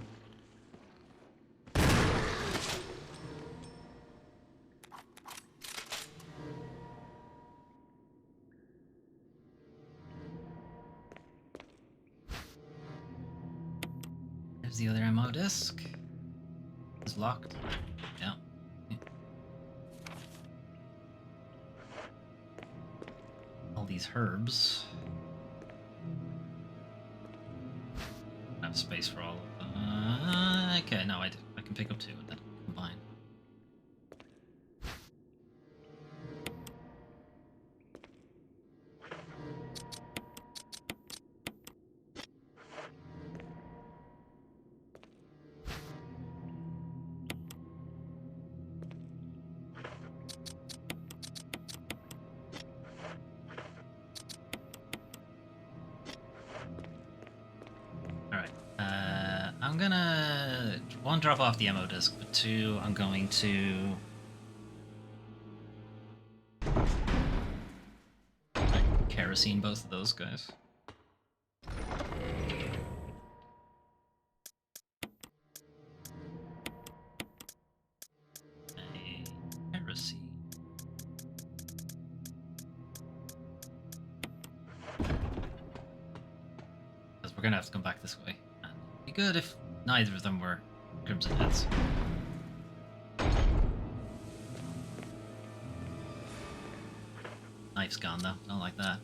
the other ammo disc? It's locked. Yeah. All these herbs. I have space for all of them. Okay, no, I can pick up two and then combine. I'm gonna one drop off the ammo disc, but two, I'm going to kerosene both of those guys. Kerosene. Because we're gonna have to come back this way. And it'd be good if neither of them were Crimson Heads. Knife's gone though, don't like that.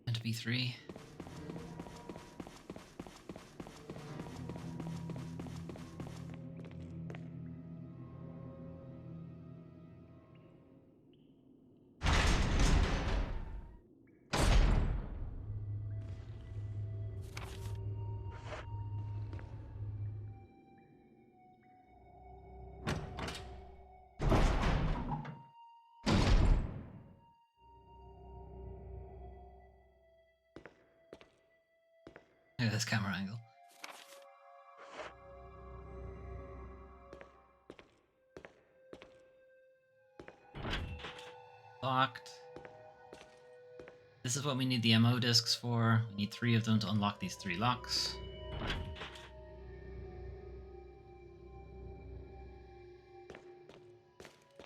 Meant to be 3. Look at this camera angle. Locked. This is what we need the MO discs for. We need 3 of them to unlock these 3 locks.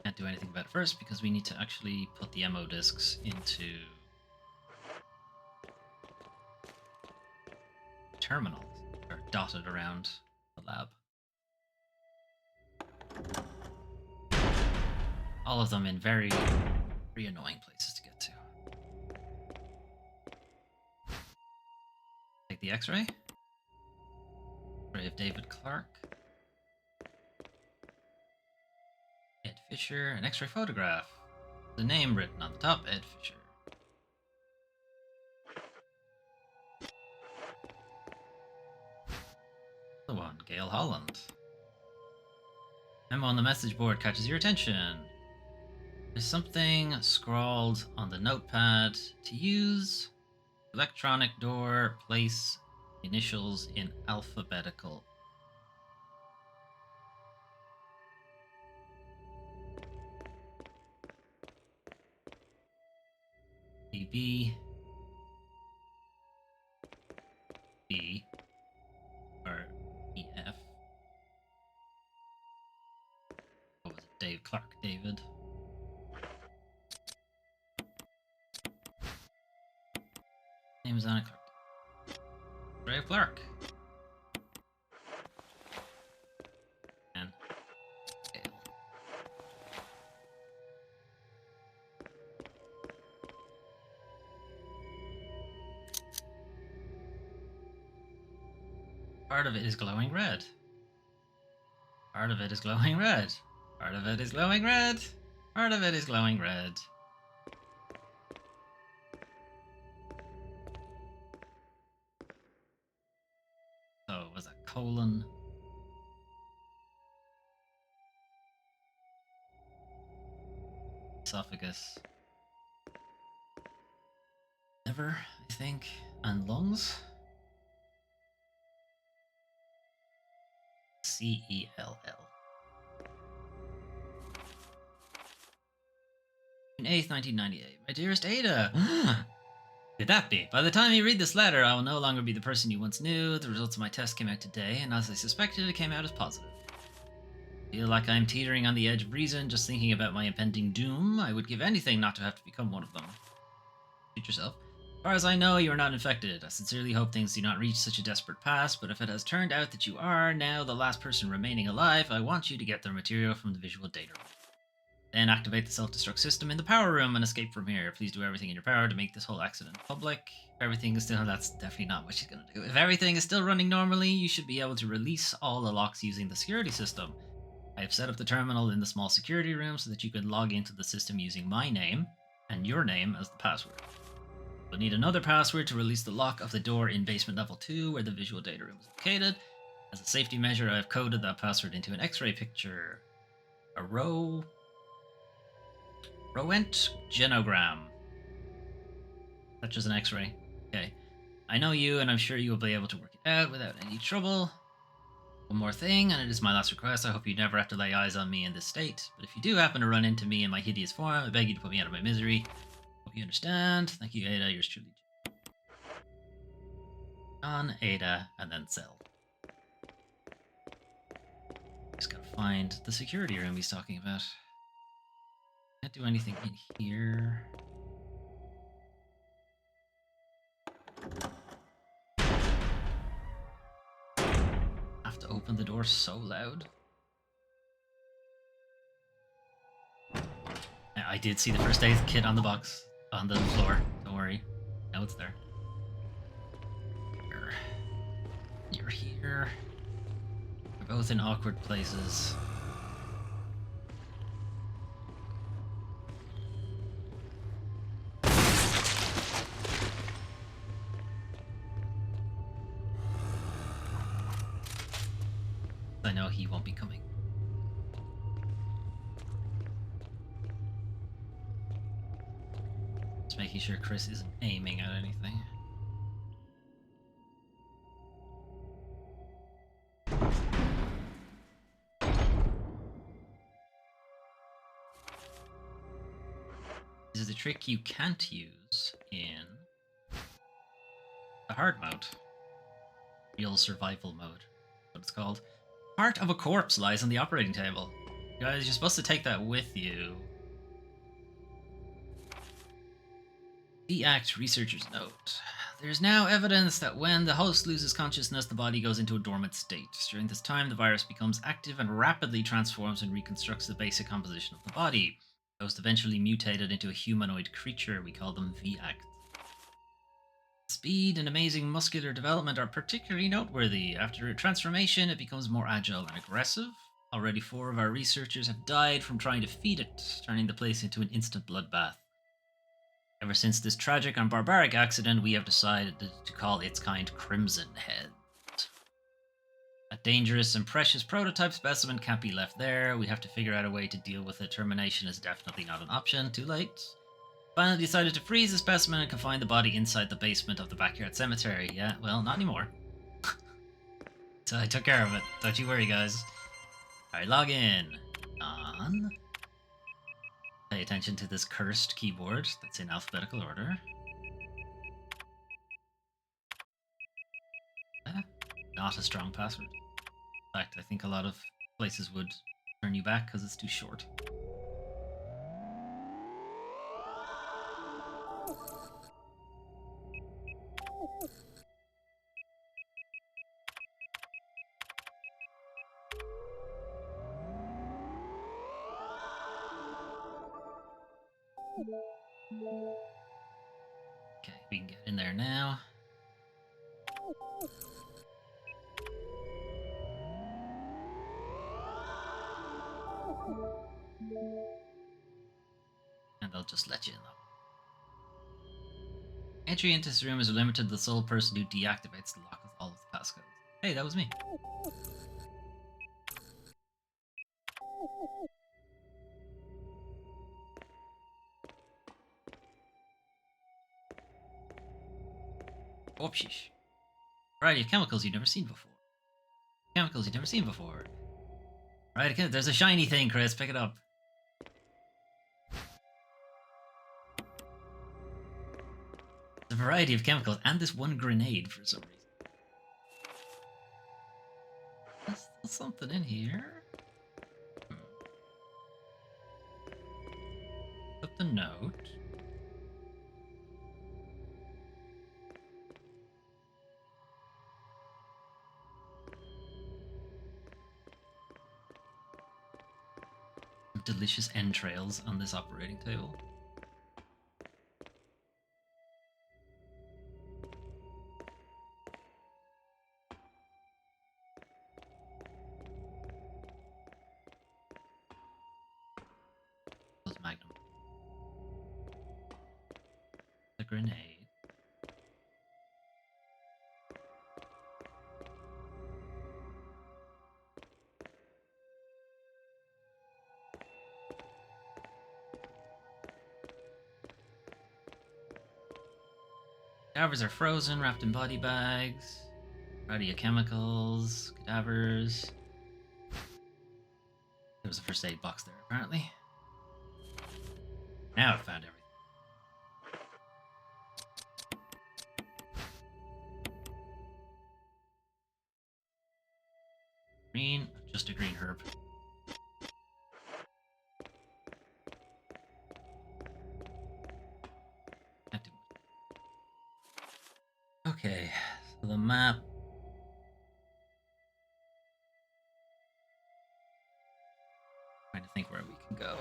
Can't do anything about it first because we need to actually put the MO discs into terminals that are dotted around the lab. All of them in very, very annoying places to get to. Take the X-ray. X-ray of David Clark. Ed Fisher. An X-ray photograph. The name written on the top, Ed Fisher. The one, Gail Holland. Memo on the message board catches your attention. There's something scrawled on the notepad to use. Electronic door, place initials in alphabetical. B, B, or EF. What was it? Dave Clark, David. Name is Anna Clark. Ray Clark. And Gale. Part of it is glowing red. Part of it is glowing red. Part of it is glowing red. Part of it is glowing red. So was that colon? esophagus, liver, I think, and lungs. CELL. June 8th, 1998. My dearest Ada. Could that be? By the time you read this letter, I will no longer be the person you once knew. The results of my test came out today, and as I suspected, it came out as positive. I feel like I'm teetering on the edge of reason just thinking about my impending doom. I would give anything not to have to become one of them. Shoot yourself. As far as I know, you are not infected. I sincerely hope things do not reach such a desperate pass, but if it has turned out that you are now the last person remaining alive, I want you to get the material from the visual data room. Then activate the self-destruct system in the power room and escape from here. Please do everything in your power to make this whole accident public. If everything is still... That's definitely not what she's going to do. If everything is still running normally, you should be able to release all the locks using the security system. I have set up the terminal in the small security room so that you can log into the system using my name and your name as the password. You'll need another password to release the lock of the door in basement level 2 where the visual data room is located. As a safety measure, I have coded that password into an X-ray picture. A Röntgenogram. Such as an X-ray. Okay. I know you, and I'm sure you will be able to work it out without any trouble. One more thing, and it is my last request. I hope you never have to lay eyes on me in this state. But if you do happen to run into me in my hideous form, I beg you to put me out of my misery. Hope you understand. Thank you, Ada. Yours truly. John, Ada, and then Cell. Just gotta find the security room he's talking about. Can't do anything in here. Have to open the door so loud. I did see the first aid kit on the box, on the floor. Don't worry. Now it's there. You're here. We're both in awkward places. I know he won't be coming. Just making sure Chris isn't aiming at anything. This is the trick you can't use in the hard mode. Real survival mode. What it's called. Part of a corpse lies on the operating table. Guys, you're supposed to take that with you. The Act Researcher's Note. There's now evidence that when the host loses consciousness, the body goes into a dormant state. During this time, the virus becomes active and rapidly transforms and reconstructs the basic composition of the body. The host eventually mutated into a humanoid creature. We call them V-Acts. Speed and amazing muscular development are particularly noteworthy. After a transformation, it becomes more agile and aggressive. Already 4 of our researchers have died from trying to feed it, turning the place into an instant bloodbath. Ever since this tragic and barbaric accident, we have decided to call its kind Crimson Head. A dangerous and precious prototype specimen can't be left there. We have to figure out a way to deal with it. Termination is definitely not an option. Too late. Finally decided to freeze the specimen and confine the body inside the basement of the backyard cemetery. Yeah, well, not anymore. So I took care of it. Don't you worry, guys. Alright, log in. On. Pay attention to this cursed keyboard that's in alphabetical order. Not a strong password. In fact, I think a lot of places would turn you back because it's too short. Okay, we can get in there now. And they'll just let you in. Entry into this room is limited to the sole person who deactivates the lock with all of the passcodes. Hey, that was me. Opshish. Variety of chemicals you've never seen before. Chemicals you've never seen before. Right, there's a shiny thing, Chris. Pick it up. A variety of chemicals and this one grenade for some reason. There's something in here. Put the note. Delicious entrails on this operating table. Magnum. The grenade. Cadavers are frozen, wrapped in body bags. Variety of chemicals, cadavers. There was a first aid box there, apparently. Now I've found everything. Green, just a green herb. Okay, so the map. Trying to think where we can go.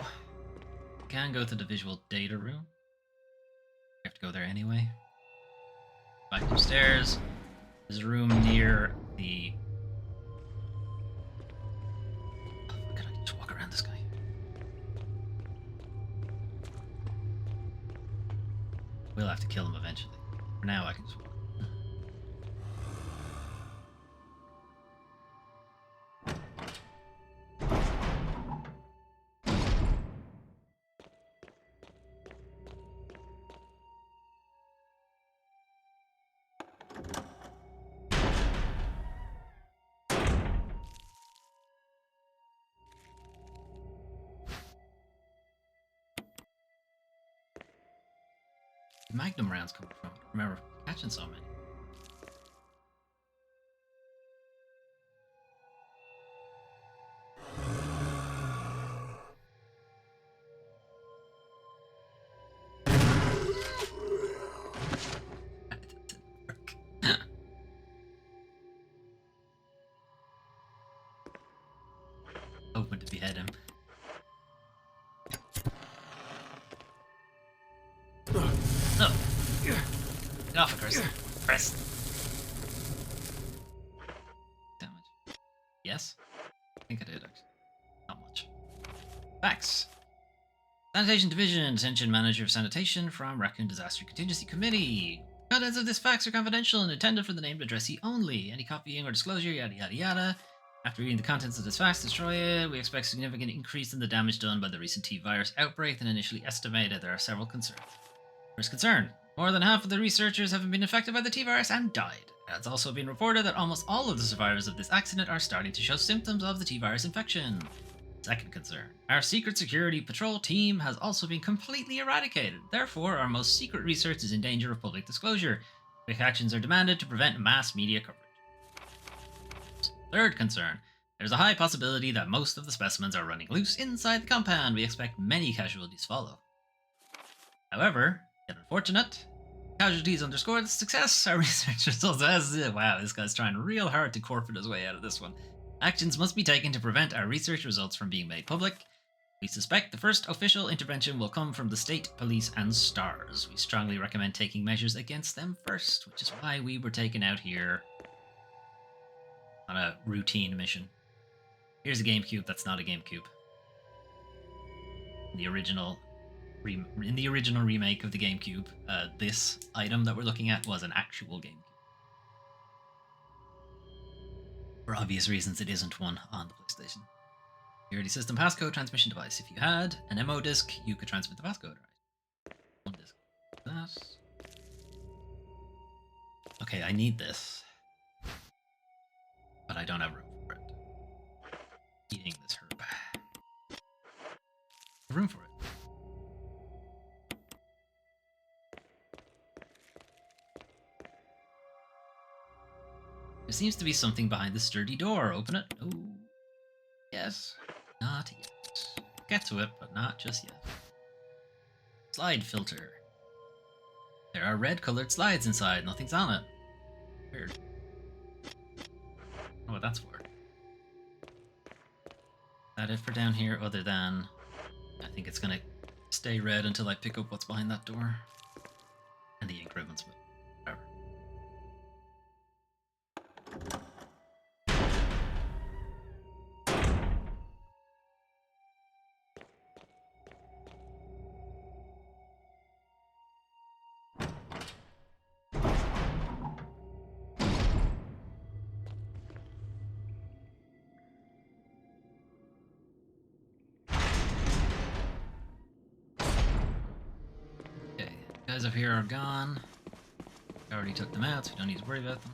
We can go to the visual data room. We have to go there anyway. Back upstairs. There's a room near the. Oh, can I just walk around this guy? We'll have to kill him eventually. For now, I can just walk. Magnum rounds coming from? I remember catching so many. That didn't work. Open to behead him. No! Get off of Chris. Press. Damage. Yes? I think I did, actually. Not much. Facts. Sanitation Division, Attention Manager of Sanitation from Raccoon Disaster Contingency Committee. Contents of this fax are confidential and intended for the named addressee only. Any copying or disclosure, yada yada yada. After reading the contents of this fax, destroy it. We expect significant increase in the damage done by the recent T-virus outbreak than initially estimated. There are several concerns. First concern. More than half of the researchers have been affected by the T-virus and died. It has also been reported that almost all of the survivors of this accident are starting to show symptoms of the T-virus infection. Second concern. Our secret security patrol team has also been completely eradicated. Therefore, our most secret research is in danger of public disclosure. Quick actions are demanded to prevent mass media coverage. Third concern. There's a high possibility that most of the specimens are running loose inside the compound. We expect many casualties follow. However, yet unfortunate, casualties underscore the success our research results as. Wow, this guy's trying real hard to corporate his way out of this one. Actions must be taken to prevent our research results from being made public. We suspect the first official intervention will come from the state, police, and STARS. We strongly recommend taking measures against them first, which is why we were taken out here on a routine mission. Here's a GameCube that's not a GameCube. In the original remake of the GameCube, this item that we're looking at was an actual GameCube. For obvious reasons, it isn't one on the PlayStation. Security system passcode transmission device. If you had an MO disc, you could transmit the passcode, right? One disc. That. Okay, I need this. But I don't have room for it. Eating this herb. Room for it. There seems to be something behind the sturdy door. Open it. Oh. Yes. Not yet. Get to it, but not just yet. Slide filter. There are red-colored slides inside. Nothing's on it. Weird. I don't know what that's for. Is that it for down here, other than... I think it's gonna stay red until I pick up what's behind that door. And the ink ribbons, but whatever. Okay, guys up here are gone. I already took them out, so we don't need to worry about them.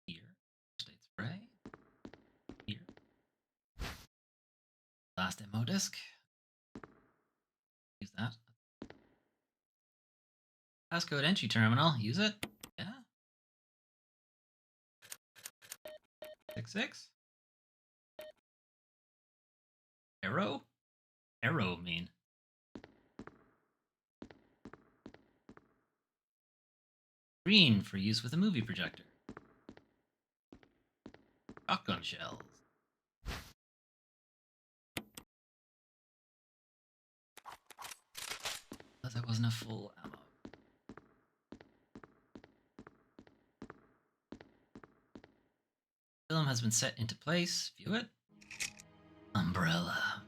Here, state spray. Here. Last ammo disc. Use that. Passcode entry terminal. Use it. Yeah. 66. Arrow? Arrow mean. Green for use with a movie projector. Shotgun shells. But that wasn't a full ammo. Film has been set into place. View it. Umbrella.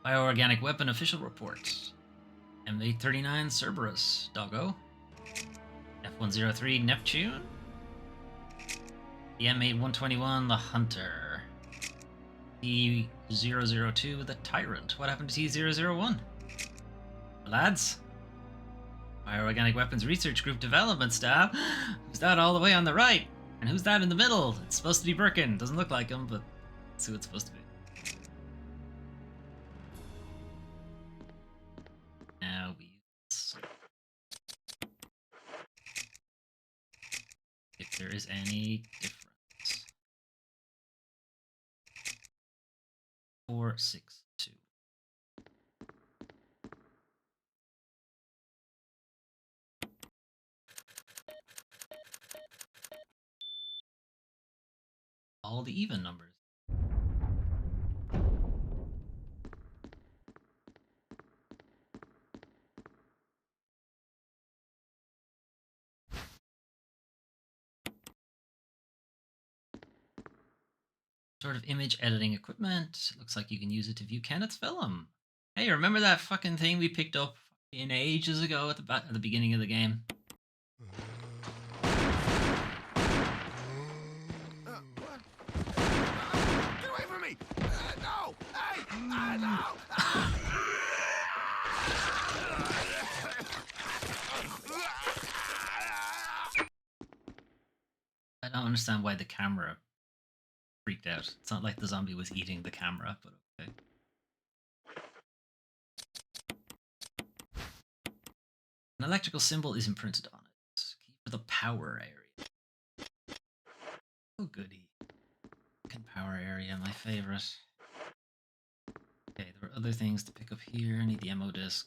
Bioorganic weapon official report. M839 Cerberus. Doggo. F103 Neptune. The M8121 The Hunter. T002 The Tyrant. What happened to T001? Lads? Bioorganic Weapons Research Group Development Staff. Who's that all the way on the right? And who's that in the middle? It's supposed to be Birkin. Doesn't look like him, but that's who it's supposed to be. Now we use... if there is any difference. 462. All the even numbers. Sort of image editing equipment. It looks like you can use it to view Kenneth's film. Hey, remember that fucking thing we picked up in ages ago at the beginning of the game? What? Get away from me! No! Hey! No! I don't understand why the camera freaked out. It's not like the zombie was eating the camera, but okay. An electrical symbol is imprinted on it. Key for the power area. Oh goody. Fucking power area, my favorite. Okay, there are other things to pick up here. I need the ammo disc.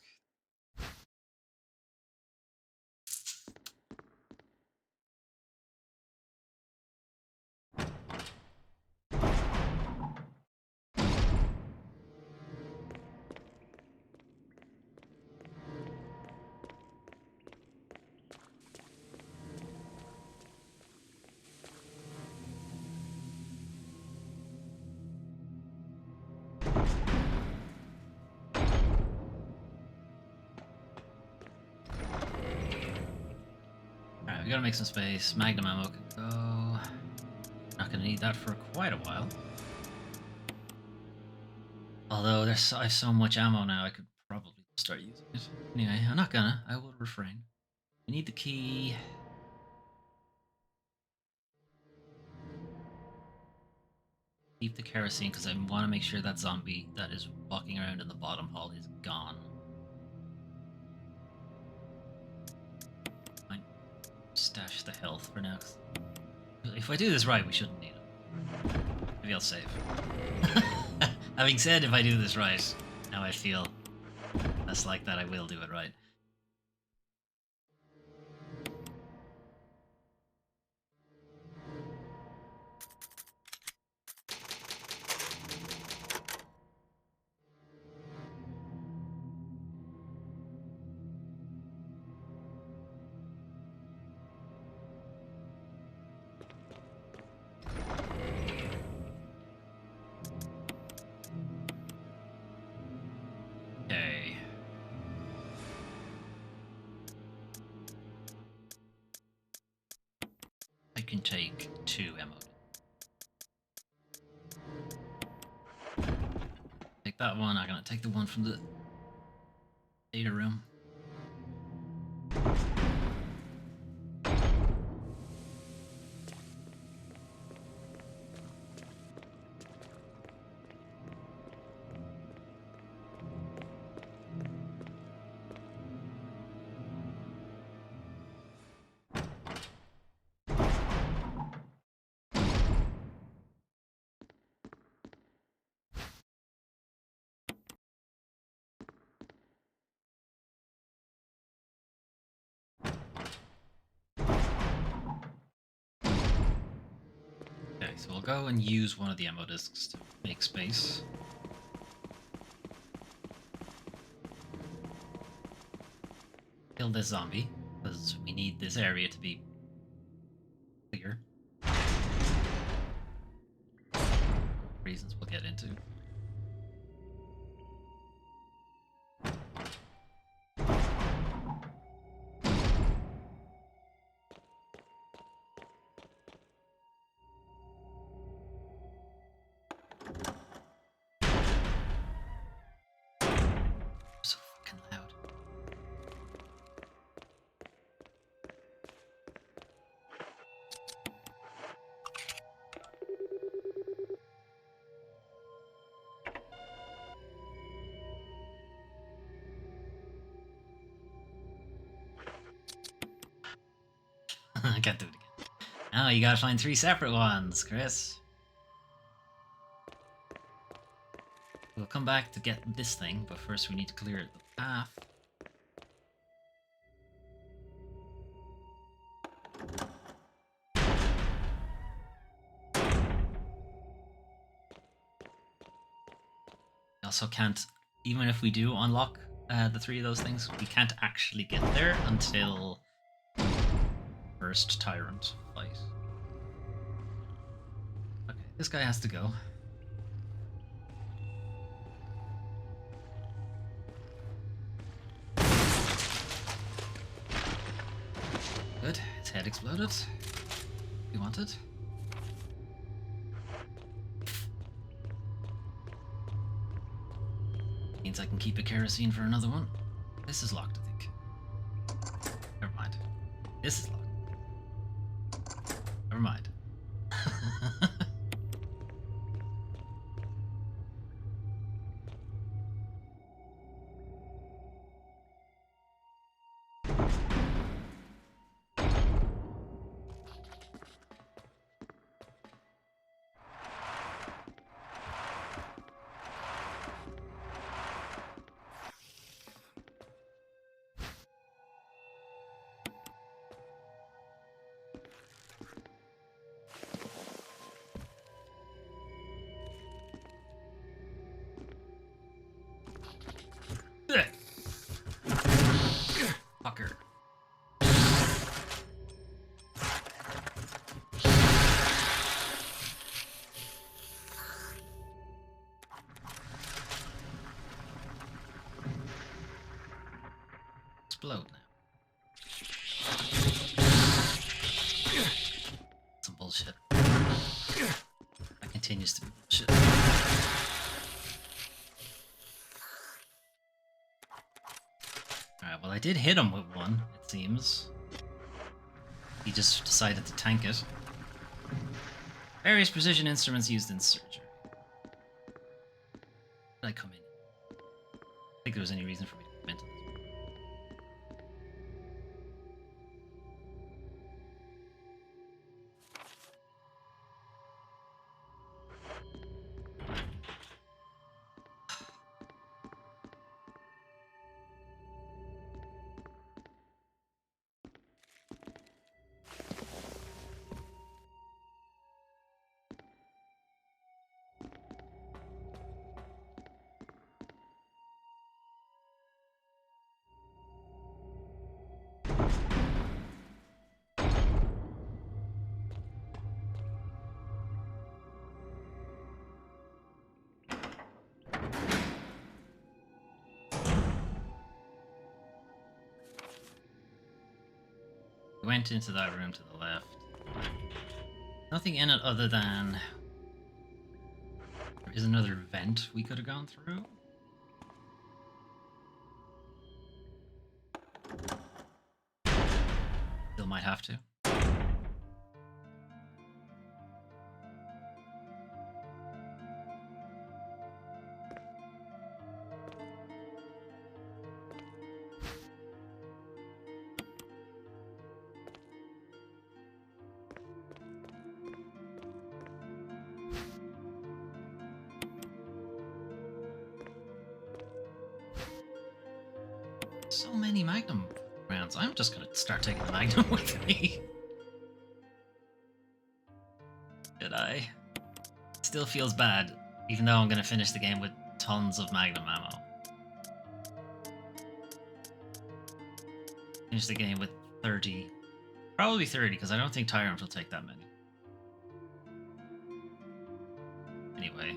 Alright, we gotta make some space. Magnum ammo can go. Not gonna need that for quite a while. Although I have so much ammo now, I could probably start using it. Anyway, I'm not gonna. I will refrain. We need the key. Keep the kerosene because I want to make sure that zombie that is walking around in the bottom hall is gone. Fine. Stash the health for now. If I do this right, we shouldn't need it. Maybe I'll save. Having said if I do this right, now I feel less like that I will do it right. Okay. I can take 2 ammo. Take that one. I'm gonna take the one from the data room. Okay, so we'll go and use one of the ammo discs to make space. Kill this zombie, because we need this area to be clear. Reasons we'll get into. So fucking loud. I can't do it again. Now you gotta find 3 separate ones, Chris. We'll come back to get this thing, but first we need to clear the path. We also can't, even if we do unlock the 3 of those things, we can't actually get there until first tyrant fight. Okay, this guy has to go. Good, his head exploded. You want it? Means I can keep a kerosene for another one. This is locked, I think. Never mind. This is locked. Never mind. Fucker. Explode now. Some bullshit. That continues to be bullshit. Alright, well I did hit him with one, it seems. He just decided to tank it. Various precision instruments used in surgery. Did I come in? I don't think there was any reason for me to come into this. We went into that room to the left. Nothing in it other than there is another vent we could have gone through. Still might have to. So many Magnum rounds. I'm just gonna start taking the Magnum with me. Did I? Still feels bad, even though I'm gonna finish the game with tons of Magnum ammo. Finish the game with 30. Probably 30, because I don't think Tyrant will take that many. Anyway.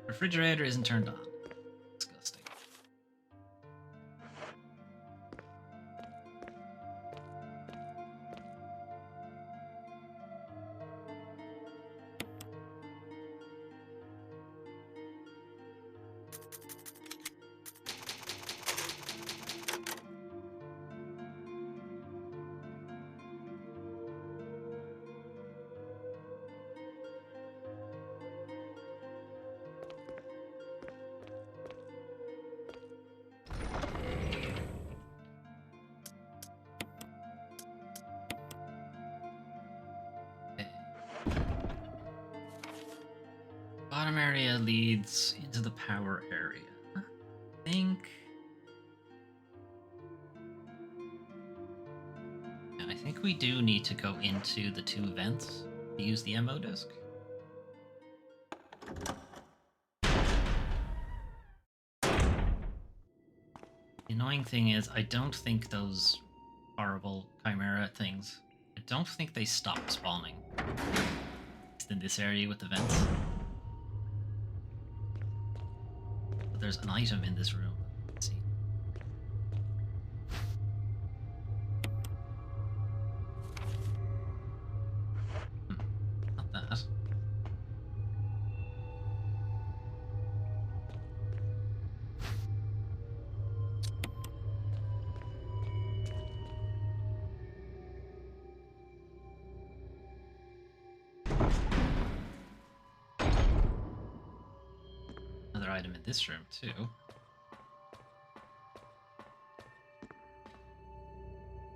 Refrigerator isn't turned on. Disgusting. Bottom area leads into the power area. I think. Yeah, I think we do need to go into the two vents to use the MO disc. The annoying thing is, I don't think those horrible chimera things, I don't think they stop spawning. At least in this area with the vents. But there's an item in this room. Let's see. Not that. Another item in this room too.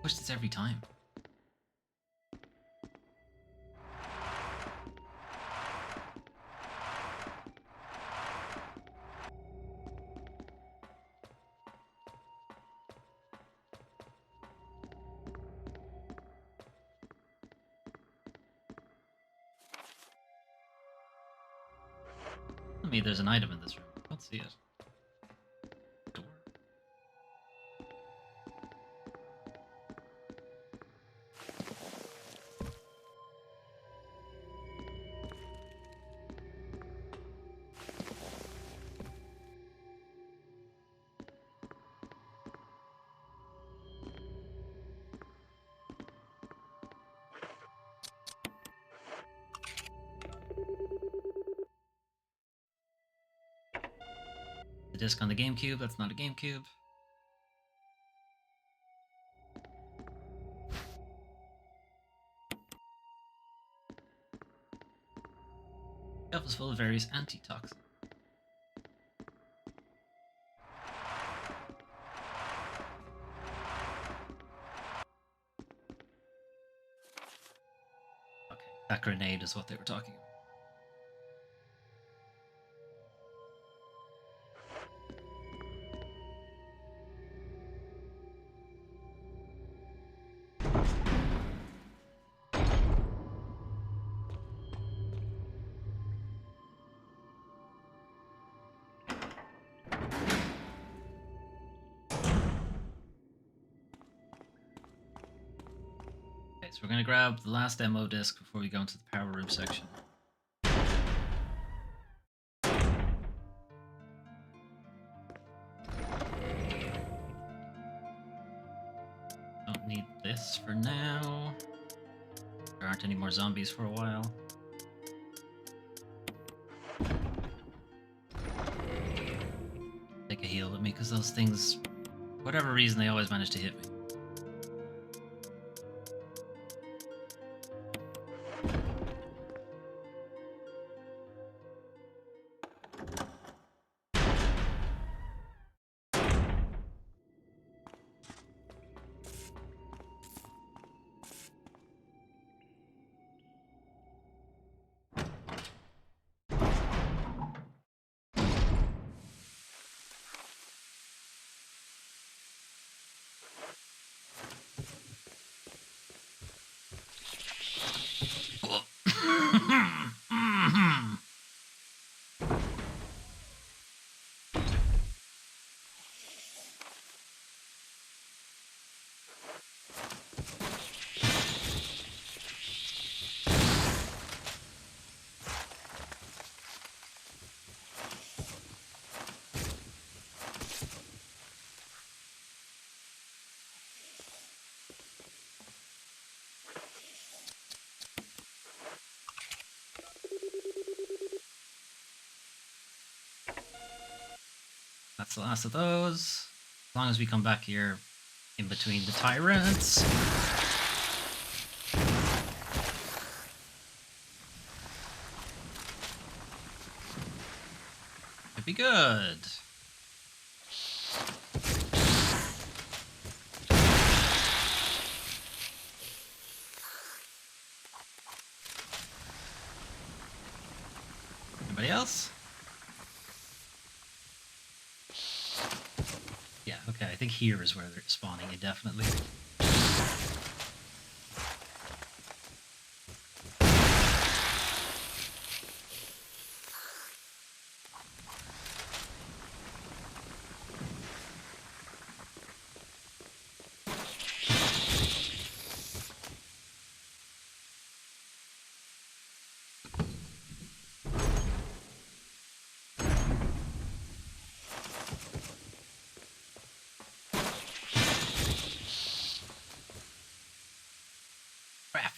Push this every time. Tell me there's an item in this room. I don't see it. Door. The disc on the GameCube, that's not a GameCube. Shelf is full of various antitoxins. Okay, that grenade is what they were talking about. Okay, so we're gonna grab the last demo disc before we go into the power room section. Don't need this for now. There aren't any more zombies for a while. Take a heal with me, because those things, for whatever reason, they always manage to hit me. That's the last of those. As long as we come back here in between the tyrants. Could be good. Anybody else? Yeah, okay, I think here is where they're spawning indefinitely. Crap.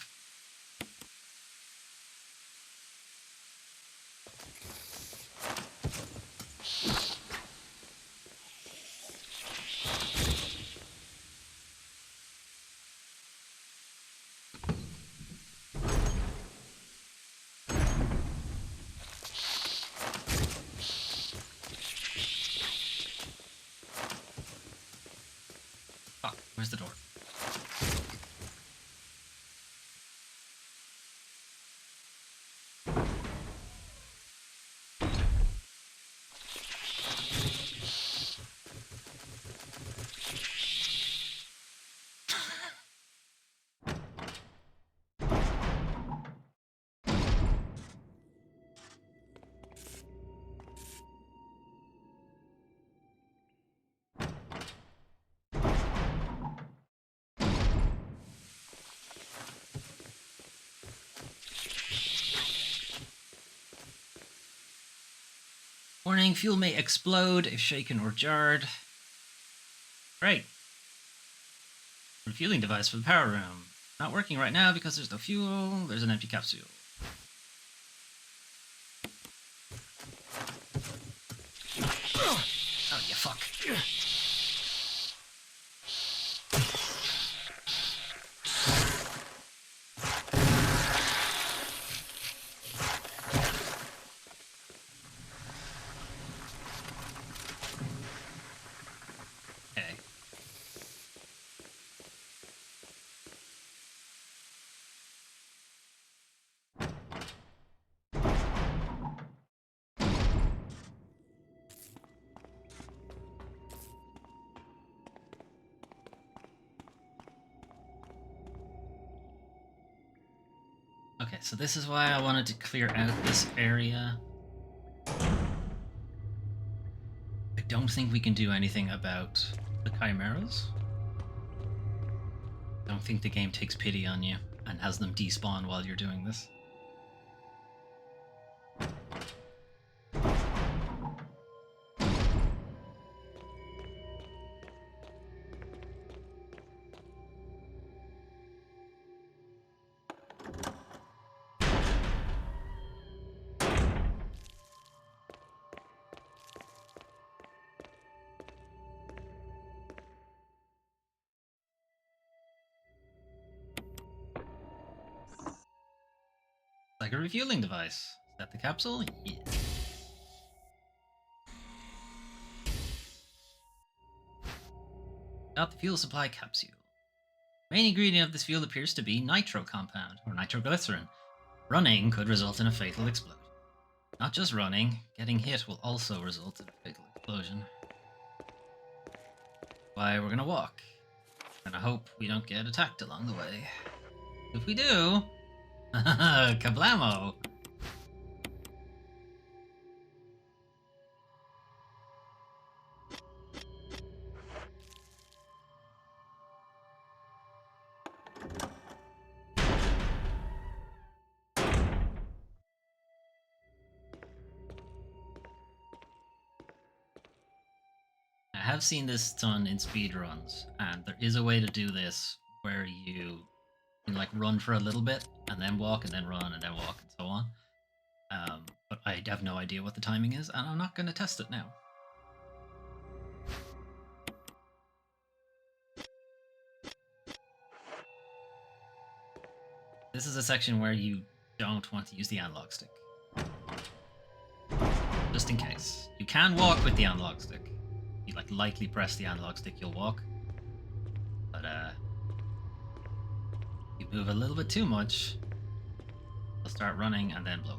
Fuck, where's the door? Warning, fuel may explode if shaken or jarred. Great. Refueling device for the power room. Not working right now because there's no fuel. There's an empty capsule. Okay, so this is why I wanted to clear out this area. I don't think we can do anything about the chimeras. I don't think the game takes pity on you and has them despawn while you're doing this. Like a refueling device. Is that the capsule? Yeah. Got the fuel supply capsule. Main ingredient of this fuel appears to be nitro compound, or nitroglycerin. Running could result in a fatal explosion. Not just running, getting hit will also result in a fatal explosion. Why we're gonna walk. And I hope we don't get attacked along the way. If we do, kablamo! I have seen this done in speedruns, and there is a way to do this where you can like run for a little bit and then walk and then run and then walk and so on. But I have no idea what the timing is, and I'm not going to test it now. This is a section where you don't want to use the analog stick. Just in case. You can walk with the analog stick. If you like lightly press the analog stick, you'll walk. But you move a little bit too much, you'll start running and then blow.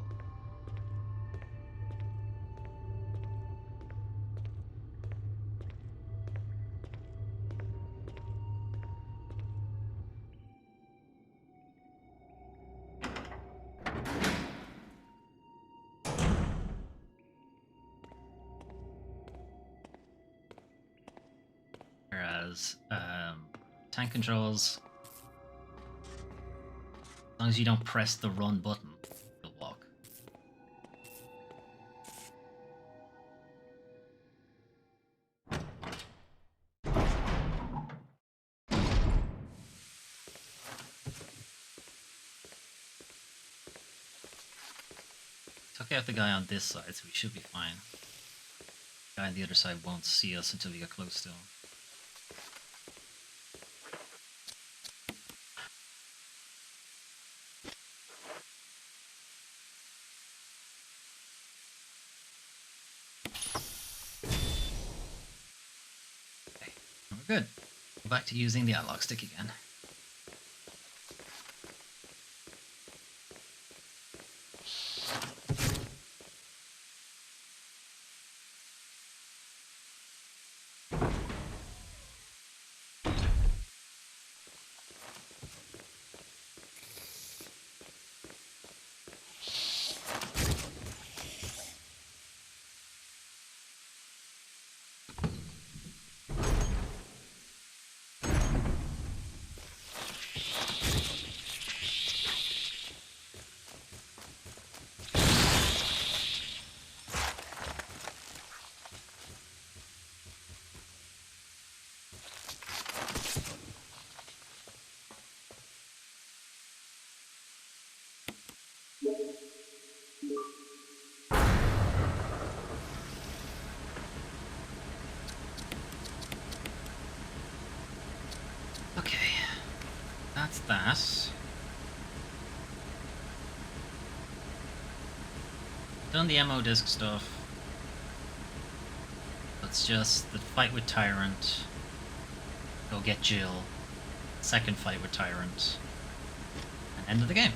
Whereas tank controls, as long as you don't press the run button, you'll walk. Took out the guy on this side, so we should be fine. The guy on the other side won't see us until we get close to him. Okay, we're good. Go back to using the analog stick again. Okay, that's that. Done the ammo disc stuff. Let's just the fight with Tyrant. Go get Jill. Second fight with Tyrant. And end of the game.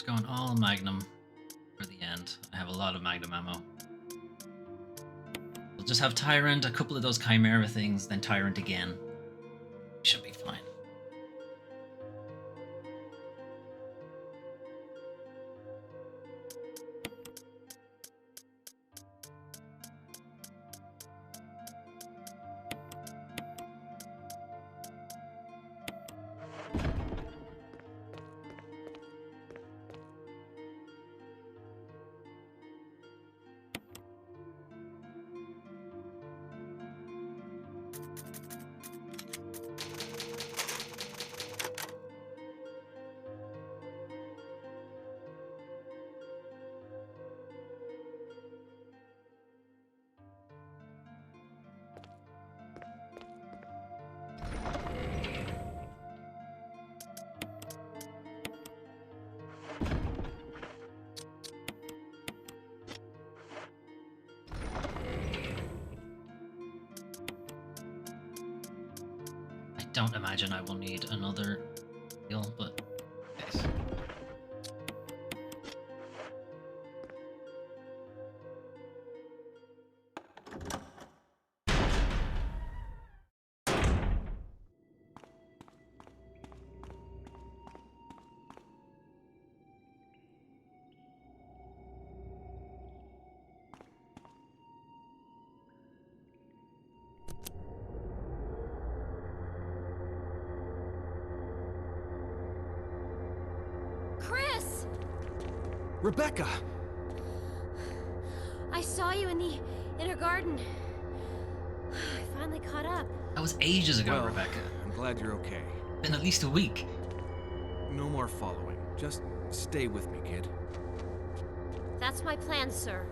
going all Magnum for the end. I have a lot of Magnum ammo. We'll just have Tyrant, a couple of those Chimera things, then Tyrant again. Should be fine. Don't imagine I will need another heal, but yes. Chris! Rebecca! I saw you in the inner garden. I finally caught up. That was ages ago, Well, Rebecca. I'm glad you're okay. Been at least a week. No more following. Just stay with me, kid. That's my plan, sir.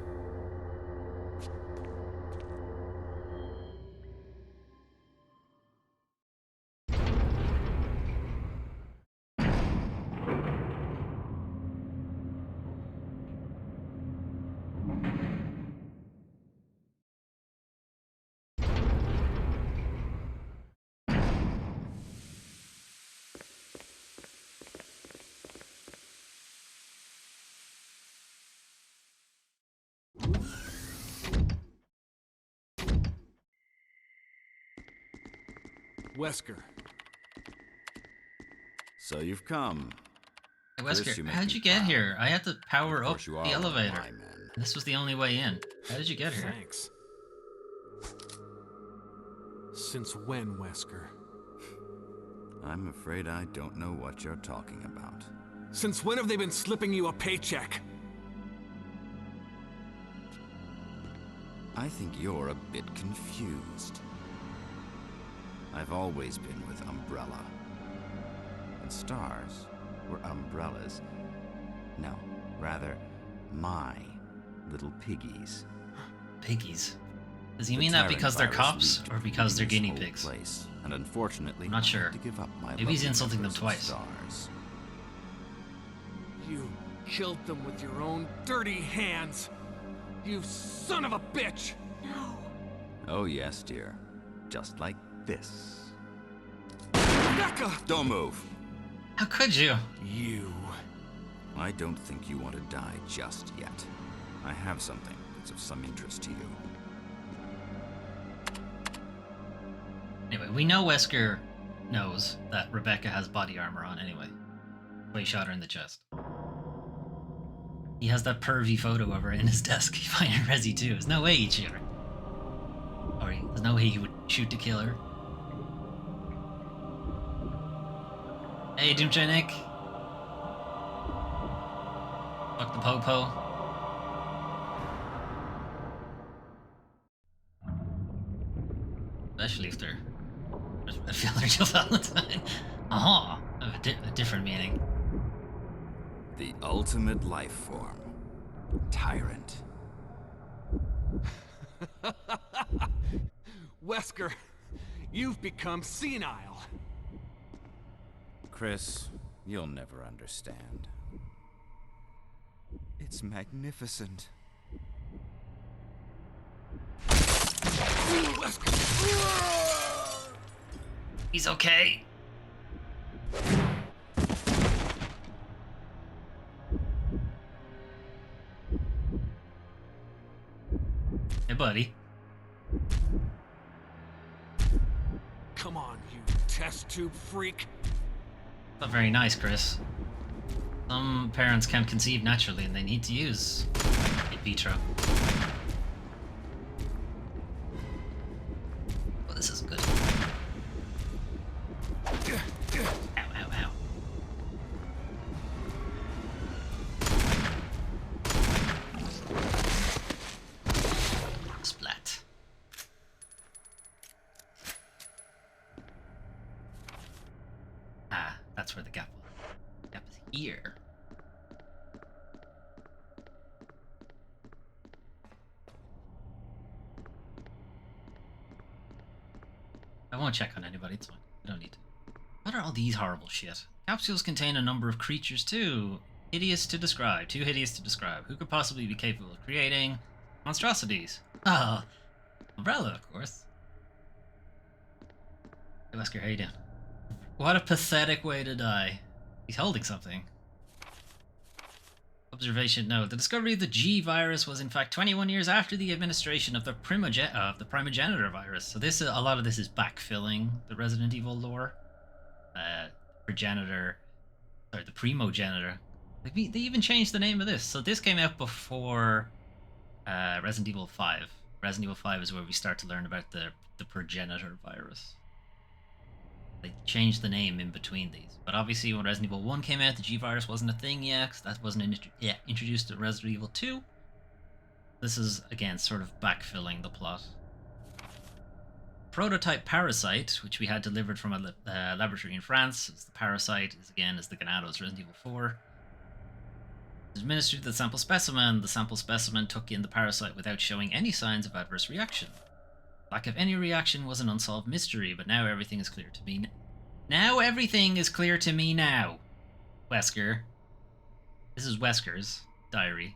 Wesker. So you've come. Hey, Chris, Wesker, you make how'd me you get proud. here? I had to power Of up course you the are one of elevator. my men. This was the only way in. How did you get here? Thanks. Since when, Wesker? I'm afraid I don't know what you're talking about. Since when have they been slipping you a paycheck? I think you're a bit confused. I've always been with Umbrella. And stars were umbrellas. No, rather, my little piggies. Piggies. Does he The mean that tyrant because they're virus cops leaked or because they're this guinea whole pigs? Place, and unfortunately, I'm not I sure. had to give up my Maybe he's lovely insulting them members of twice. Stars. You killed them with your own dirty hands. You son of a bitch! No. Oh yes, dear. Just like this. Rebecca! Don't move! How could you? You. I don't think you want to die just yet. I have something that's of some interest to you. Anyway, we know Wesker knows that Rebecca has body armor on anyway. Why he shot her in the chest. He has that pervy photo of her in his desk. Final Resi too. There's no way he'd shoot her. Or there's no way he would shoot to kill her. Hey, Doomsday Nick. Fuck the po-po. Especially if they're a filler to Valentine. Aha! A different meaning. The ultimate life form. Tyrant. Wesker, you've become senile. Chris, you'll never understand. It's magnificent. He's okay. buddy. Come on, you test tube freak. Not very nice, Chris. Some parents can't conceive naturally and they need to use in vitro. Well, this is good. Ow, ow, ow. Splat. Ah, that's where the gap was. The gap is here. I won't check on anybody, it's fine. I don't need to. What are all these horrible shit? Capsules contain a number of creatures too. Hideous to describe. Too hideous to describe. Who could possibly be capable of creating monstrosities? Ah, Umbrella, of course. Hey, Wesker, how you doing? What a pathetic way to die. He's holding something. Observation note. The discovery of the G virus was in fact 21 years after the administration of the primogenitor virus. So this, a lot of this is backfilling the Resident Evil lore. Progenitor, sorry, the primogenitor. They even changed the name of this. So this came out before Resident Evil 5. Resident Evil 5 is where we start to learn about the progenitor virus. They changed the name in between these. But obviously when Resident Evil 1 came out, the G-Virus wasn't a thing yet, because that wasn't introduced to Resident Evil 2. This is, again, sort of backfilling the plot. Prototype parasite, which we had delivered from a laboratory in France, is the parasite, is the Ganados Resident Evil 4. Administered to the sample specimen. The sample specimen took in the parasite without showing any signs of adverse reaction. Lack of any reaction was an unsolved mystery, but now everything is clear to me. Now everything is clear to me now, Wesker. This is Wesker's diary.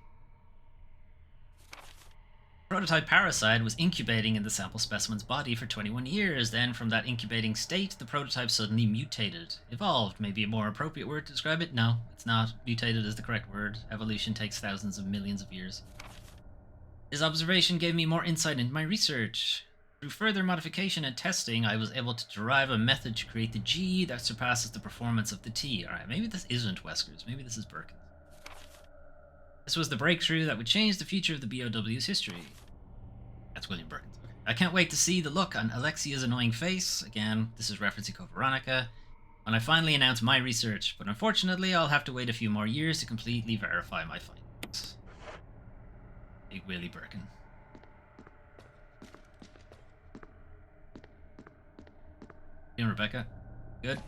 Prototype parasite was incubating in the sample specimen's body for 21 years. Then, from that incubating state, the prototype suddenly mutated. Evolved, maybe a more appropriate word to describe it? No, it's not. Mutated is the correct word. Evolution takes thousands of millions of years. His observation gave me more insight into my research. Through further modification and testing, I was able to derive a method to create the G that surpasses the performance of the T. Alright, maybe this isn't Wesker's. Maybe this is Birkin's. This was the breakthrough that would change the future of the BOW's history. That's William Birkin. Okay. I can't wait to see the look on Alexia's annoying face. Again, this is referencing Code Veronica. When I finally announce my research, but unfortunately I'll have to wait a few more years to completely verify my findings. Big Willie Birkin. You and Rebecca? Good?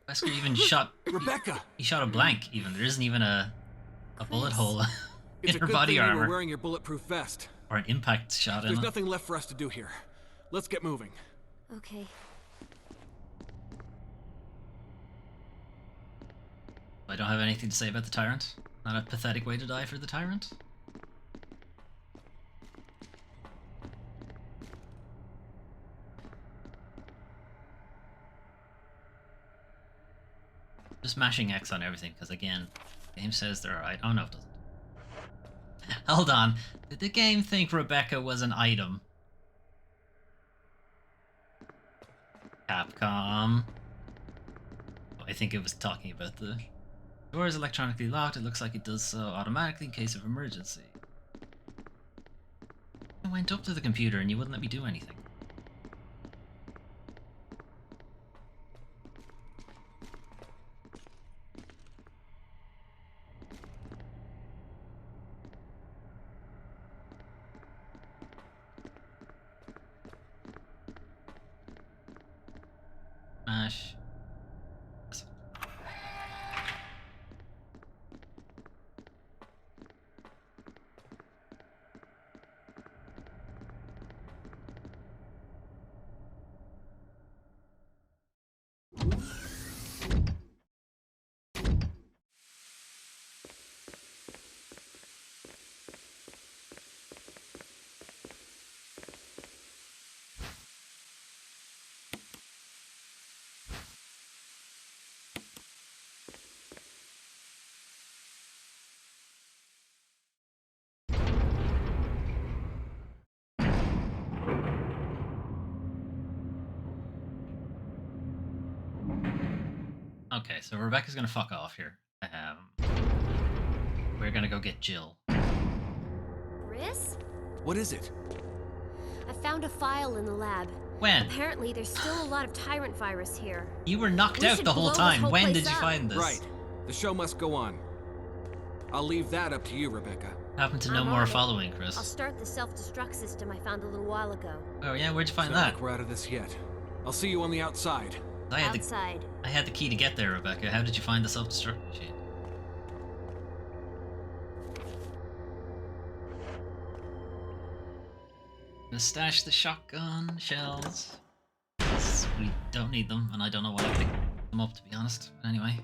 Wesker even shot... Rebecca! He shot a blank, even. There isn't even a bullet hole It's in a her good body thing you were armor. wearing your bulletproof vest. Or an impact shot in There's it. nothing left for us to do here. Let's get moving. Okay. I don't have anything to say about the Tyrant. Not a pathetic way to die for the Tyrant. Just mashing X on everything, because again, the game says they're alright. Oh no, it doesn't. Hold on. Did the game think Rebecca was an item? Capcom. Oh, I think it was talking about the door is electronically locked. It looks like it does so automatically in case of emergency. I went up to the computer and you wouldn't let me do anything. Mash. Okay, so Rebecca's gonna fuck off here. We're gonna go get Jill. Chris? What is it? I found a file in the lab. When? Apparently, there's still a lot of tyrant virus here. You were knocked We out should the whole blow this time. whole When place did you up. find this? Right. The show must go on. I'll leave that up to you, Rebecca. Happen to know I'm more on it. following, Chris. I'll start the self-destruct system I found a little while ago. Oh yeah, where'd you find It's not that? like we're out of this yet. I'll see you on the outside. I had Outside. I had the key to get there, Rebecca. How did you find the self-destruct machine? Gonna stash the shotgun shells. 'Cause we don't need them, and I don't know why I picked them up, to be honest. But anyway.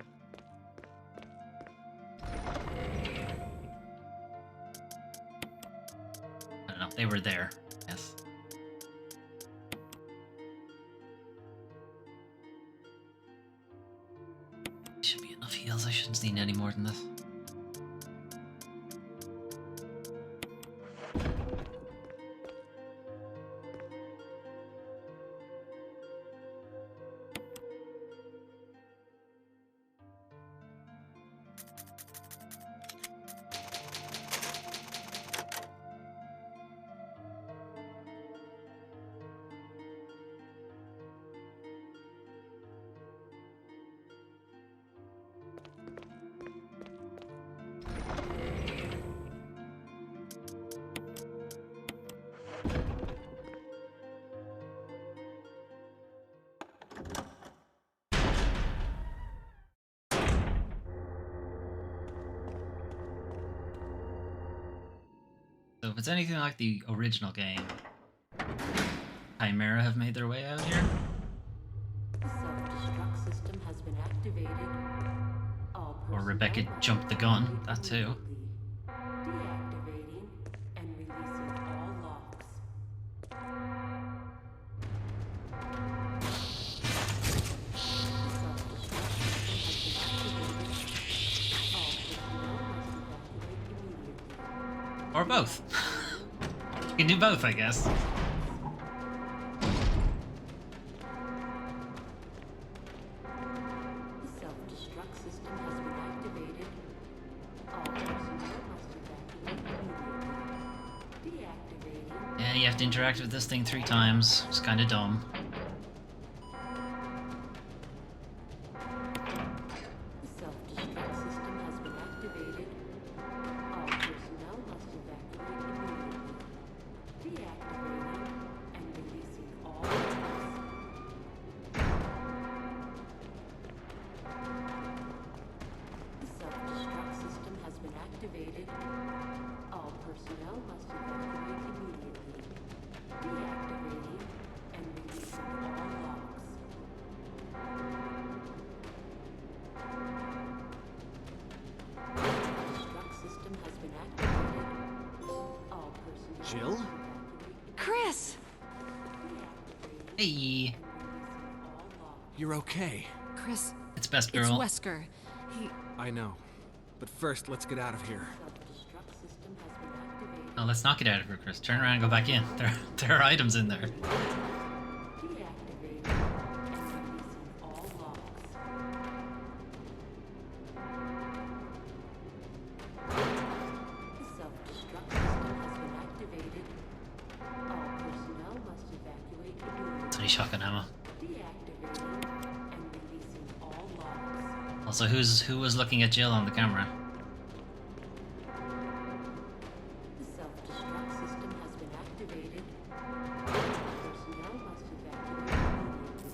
I don't know. They were there. Yes. Should be enough heals. I shouldn't need any more than this. So if it's anything like the original game, Chimera have made their way out here. The self-destruct system has been activated. All Or Rebecca personnel jumped the gun, that too. deactivating and releasing all locks. The self-destruct system has been activated. All personnel must evacuate immediately. Or both. You can do both, I guess. The self-destruct system has been activated. All personnel must evacuate immediately. Deactivating. Yeah, you have to interact with this thing 3 times. It's kind of dumb. The self-destruct system has been activated. All personnel must evacuate immediately. Deactivating and releasing all locks. The self-destruct system has been activated. All personnel must evacuate immediately. Deactivating and releasing all locks. The self-destruct system has been activated. All personnel Jill? must evacuate Chris! Hey, releasing all locks. You're okay. Chris, it's best it's girl. Wesker. He... I know. But first, let's get out of here. Self-destruct system has been activated. Oh, let's knock it out of her, Chris. Turn around and go back in. There are items in there. Deactivating and releasing all locks. The self-destruct system has been activated. All personnel must evacuate immediately. It's only shotgun ammo. Deactivating and releasing all locks. Also, who was looking at Jill on the camera? The self-destruct system has been activated. Personnel must evacuate immediately.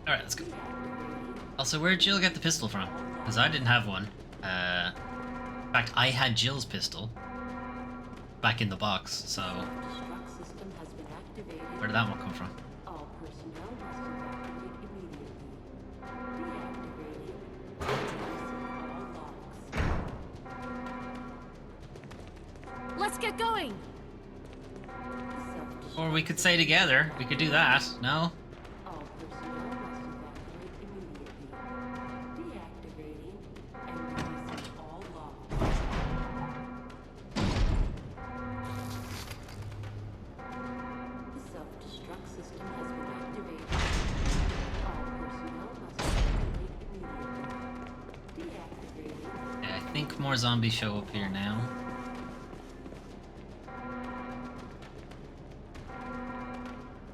Alright, let's go. Deactivating. Also, where'd Jill get the pistol from? Because I didn't have one. In fact, I had Jill's pistol back in the box, so Self-destruct system has been activated. where did that one come from? All personnel must evacuate immediately. Deactivating. Releasing all locks. Let's get going! The self-destruct. Or we could say together. We could do that. No? All personnel must evacuate immediately. Deactivating and releasing all locks. The self-destruct system has been activated. All personnel must evacuate immediately. if more zombies show up here now.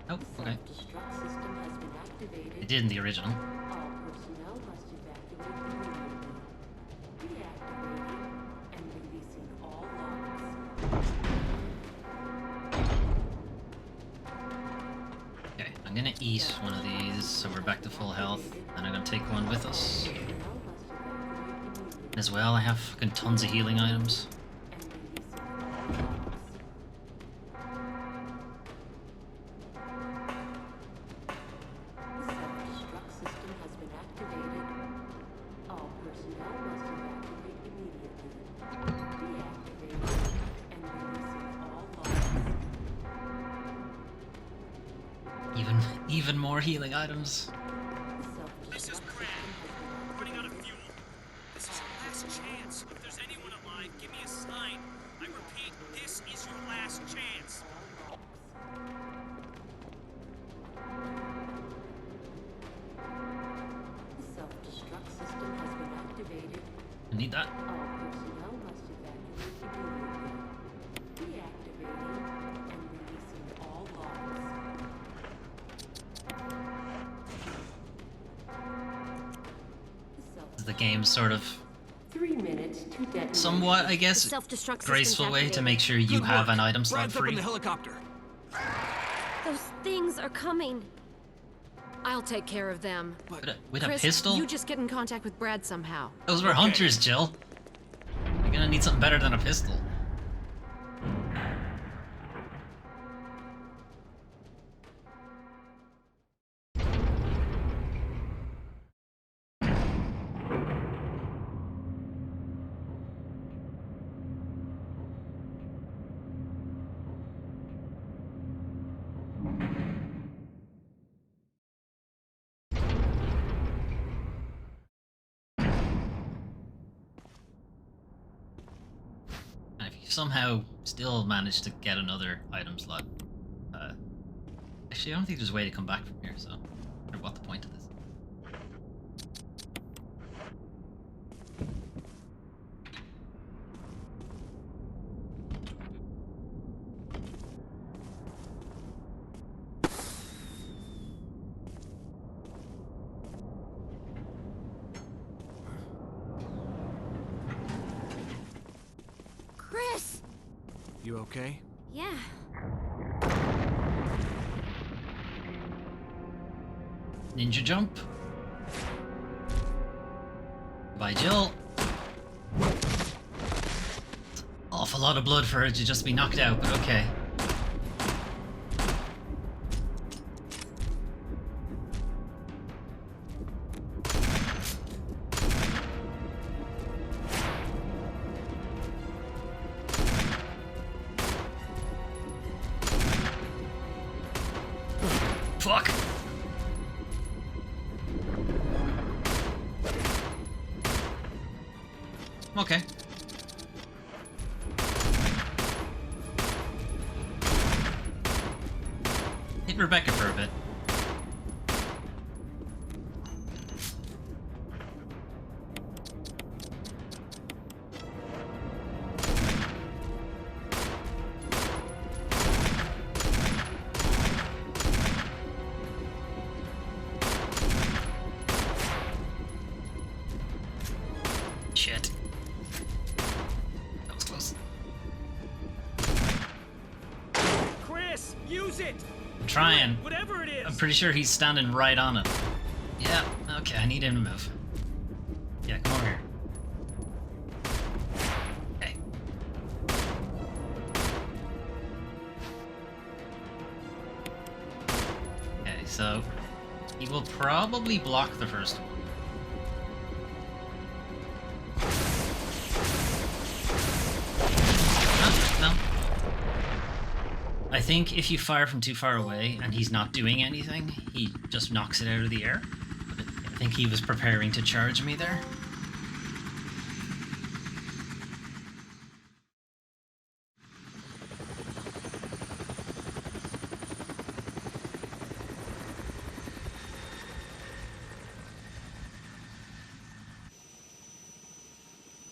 Oh, okay. Self-destruct system has been activated. It did in the original. All personnel must evacuate immediately. Deactivating and releasing all logs. Okay, I'm gonna eat one of these so we're back to full health, and I'm gonna take one with us. Personnel must evacuate immediately As well, I have fucking tons of healing items. and releasing all logs. The self-destruct system has been activated. All personnel must evacuate immediately. Deactivating and releasing all logs. Even more healing items. The This is self-destruct Brad. system has been Running out of fuel. This is your last chance. If there's anyone alive, give me a sign. I repeat, this is your last chance. The self-destruct system has been activated. I need that. All personnel must evacuate immediately. Deactivating and releasing all logs. The game's sort of 3 minutes to detonate. somewhat, I guess, Self-destruct graceful system's way to activated. make sure you Good have work. an item slot Brad's up in free. the helicopter. Those things are coming. I'll take care of them. With a Chris, pistol? you just get in contact with Brad somehow. Those were hunters, Jill. You're gonna need something better than a pistol. And if you somehow still manage to get another item slot, actually, I don't think there's a way to come back from here. So, I wonder what the point of this. Chris! You okay? Yeah. Ninja jump. Bye, Jill. Awful lot of blood for her to just be knocked out, but okay. Fuck! Okay. Hit Rebecca for a bit. Shit. That was close. Chris, use it. I'm trying. Whatever it is. I'm pretty sure he's standing right on it. Yeah, okay, I need him to move. Yeah, come over here. Okay. Okay, so he will probably block the first one. No. I think if you fire from too far away and he's not doing anything, he just knocks it out of the air. But I think he was preparing to charge me there.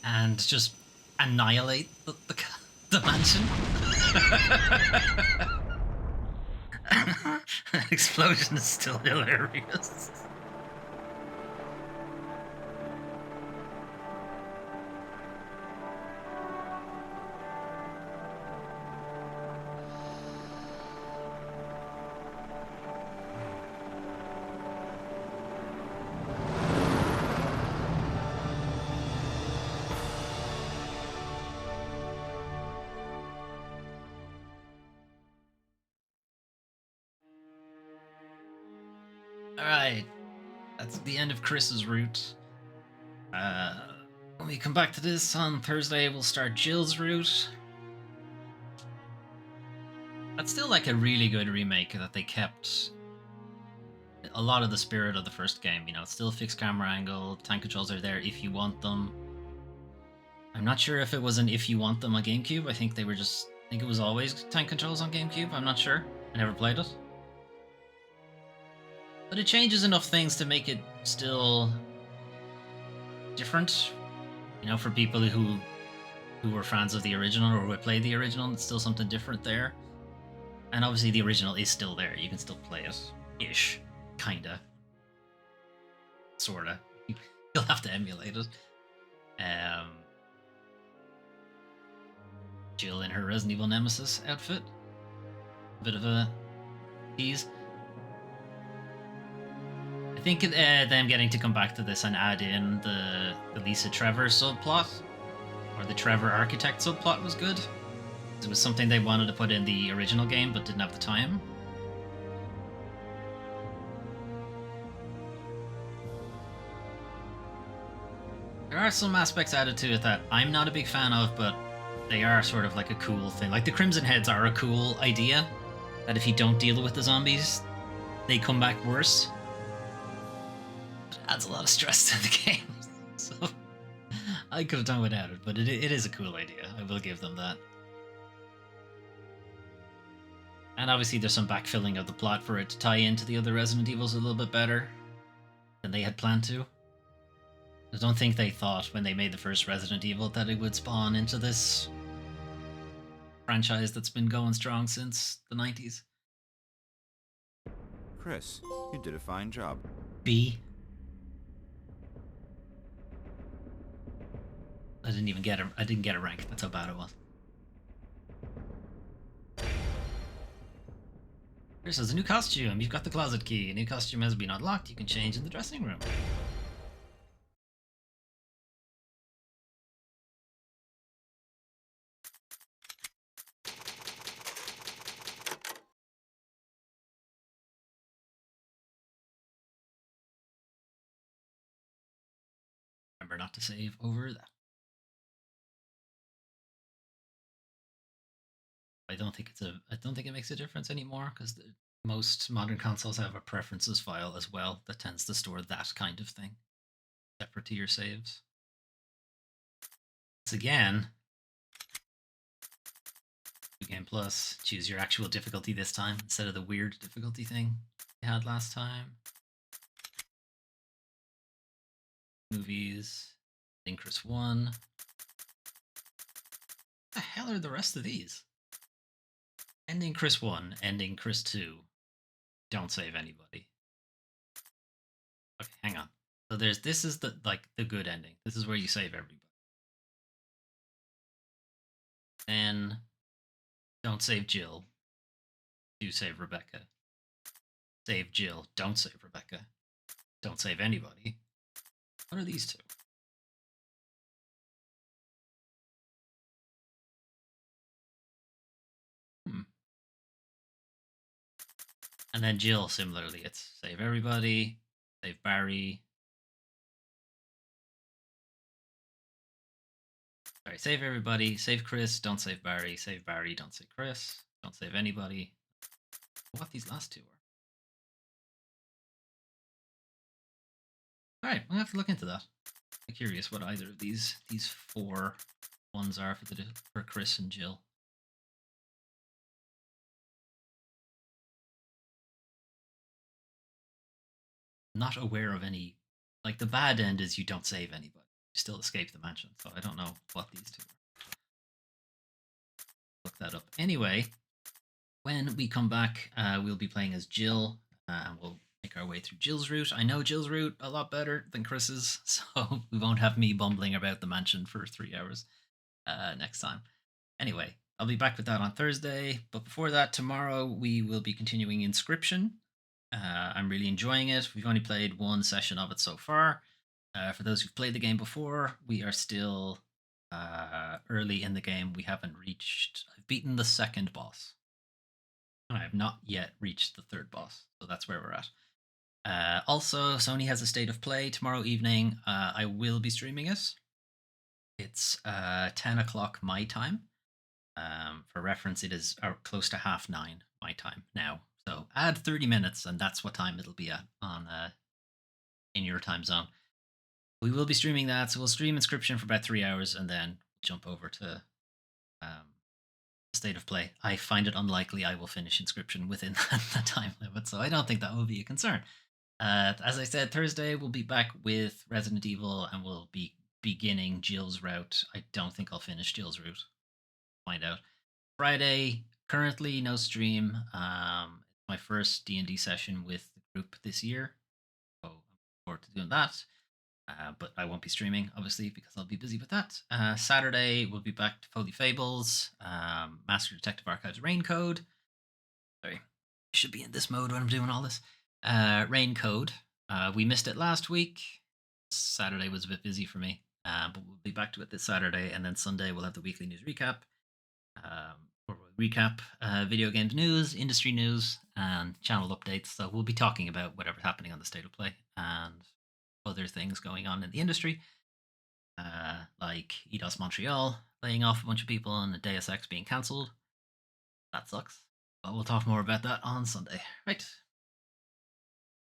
And and just annihilate the mansion. That explosion is still hilarious. Alright, that's the end of Chris's route. When we come back to this on Thursday, we'll start Jill's route. That's still like a really good remake that they kept a lot of the spirit of the first game. You know, it's still fixed camera angle, tank controls are there if you want them. I'm not sure if it was an if you want them on GameCube. I think it was always tank controls on GameCube. I'm not sure. I never played it. But it changes enough things to make it still different. You know, for people who were fans of the original or who had played the original, it's still something different there. And obviously the original is still there. You can still play it. Ish. Kinda. Sorta. You'll have to emulate it. Jill in her Resident Evil Nemesis outfit. A bit of a tease. I think them getting to come back to this and add in the Lisa Trevor subplot, or the Trevor architect subplot, was good. It was something they wanted to put in the original game but didn't have the time. There are some aspects added to it that I'm not a big fan of, but they are sort of like a cool thing. Like the Crimson Heads are a cool idea, that if you don't deal with the zombies, they come back worse. It adds a lot of stress to the game, so I could have done without it, but it is a cool idea. I will give them that. And obviously there's some backfilling of the plot for it to tie into the other Resident Evils a little bit better than they had planned to. I don't think they thought when they made the first Resident Evil that it would spawn into this franchise that's been going strong since the 90s. Chris, you did a fine job. B. I didn't get a rank. That's how bad it was. Chris has a new costume. You've got the closet key. A new costume has been unlocked. You can change in the dressing room. Remember not to save over that. I don't think it makes a difference anymore because most modern consoles have a preferences file as well that tends to store that kind of thing separate to your saves. Once again, New Game Plus, choose your actual difficulty this time instead of the weird difficulty thing you had last time. Movies, Chris 1. What the hell are the rest of these? Ending Chris 1, ending Chris 2. Don't save anybody. Okay, hang on. So this is the good ending. This is where you save everybody. Then don't save Jill. Do save Rebecca. Save Jill. Don't save Rebecca. Don't save anybody. What are these two? And then Jill, similarly, it's save everybody, save Barry. Sorry, save everybody, save Chris, don't save Barry, don't save Chris, don't save anybody. What these last two are. Alright, we'll have to look into that. I'm curious what either of these 4 ones are for Chris and Jill. Not aware of any. Like, the bad end is you don't save anybody. still escape the mansion, so I don't know what these two are. Look that up. Anyway, when we come back, we'll be playing as Jill, and we'll make our way through Jill's route. I know Jill's route a lot better than Chris's, so we won't have me bumbling about the mansion for 3 hours next time. Anyway, I'll be back with that on Thursday, but before that, tomorrow we will be continuing Inscription. I'm really enjoying it. We've only played one session of it so far. For those who've played the game before, we are still early in the game. We haven't reached. I've beaten the second boss. I have not yet reached the third boss, so that's where we're at. Also, Sony has a state of play tomorrow evening. I will be streaming it. It's 10 o'clock my time. For reference, it is close to 9:30 my time now. So add 30 minutes, and that's what time it'll be at on in your time zone. We will be streaming that, so we'll stream Inscription for about 3 hours, and then jump over to state of play. I find it unlikely I will finish Inscription within the time limit, so I don't think that will be a concern. As I said, Thursday we'll be back with Resident Evil, and we'll be beginning Jill's route. I don't think I'll finish Jill's route. Find out. Friday, currently no stream. It's my first D&D session with the group this year, so I'm looking forward to doing that. But I won't be streaming, obviously, because I'll be busy with that. Saturday, we'll be back to Foley Fables, Master Detective Archives Rain Code. Sorry, I should be in this mode when I'm doing all this. Rain Code. We missed it last week. Saturday was a bit busy for me, but we'll be back to it this Saturday, and then Sunday we'll have the weekly news recap. Where we'll recap video games news, industry news, and channel updates. So we'll be talking about whatever's happening on the state of play and other things going on in the industry, like EDOS Montreal laying off a bunch of people and the Deus Ex being cancelled. That sucks. But we'll talk more about that on Sunday. Right.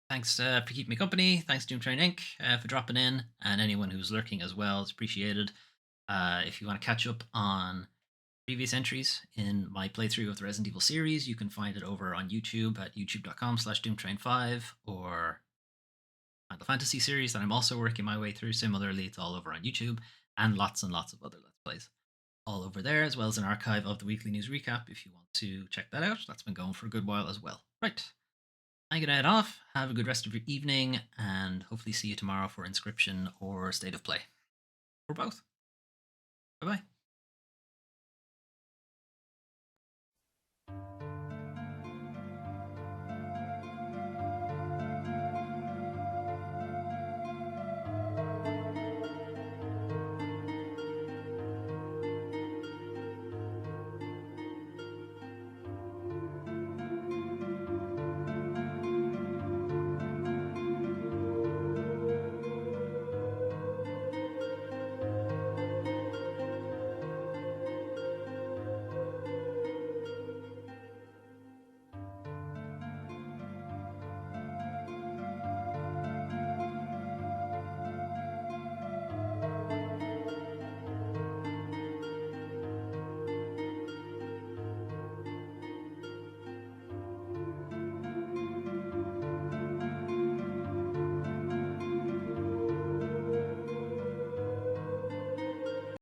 Thanks for keeping me company. Thanks Doomtrain Inc. For dropping in, and anyone who's lurking as well. It's appreciated. If you want to catch up on previous entries in my playthrough of the Resident Evil series, you can find it over on YouTube at youtube.com/Doomtrain5, or Final Fantasy series that I'm also working my way through. Similarly, it's all over on YouTube, and lots of other Let's Plays all over there, as well as an archive of the weekly news recap if you want to check that out. That's been going for a good while as well. Right. I'm going to head off. Have a good rest of your evening, and hopefully see you tomorrow for Inscription or State of Play. Or both. Bye-bye.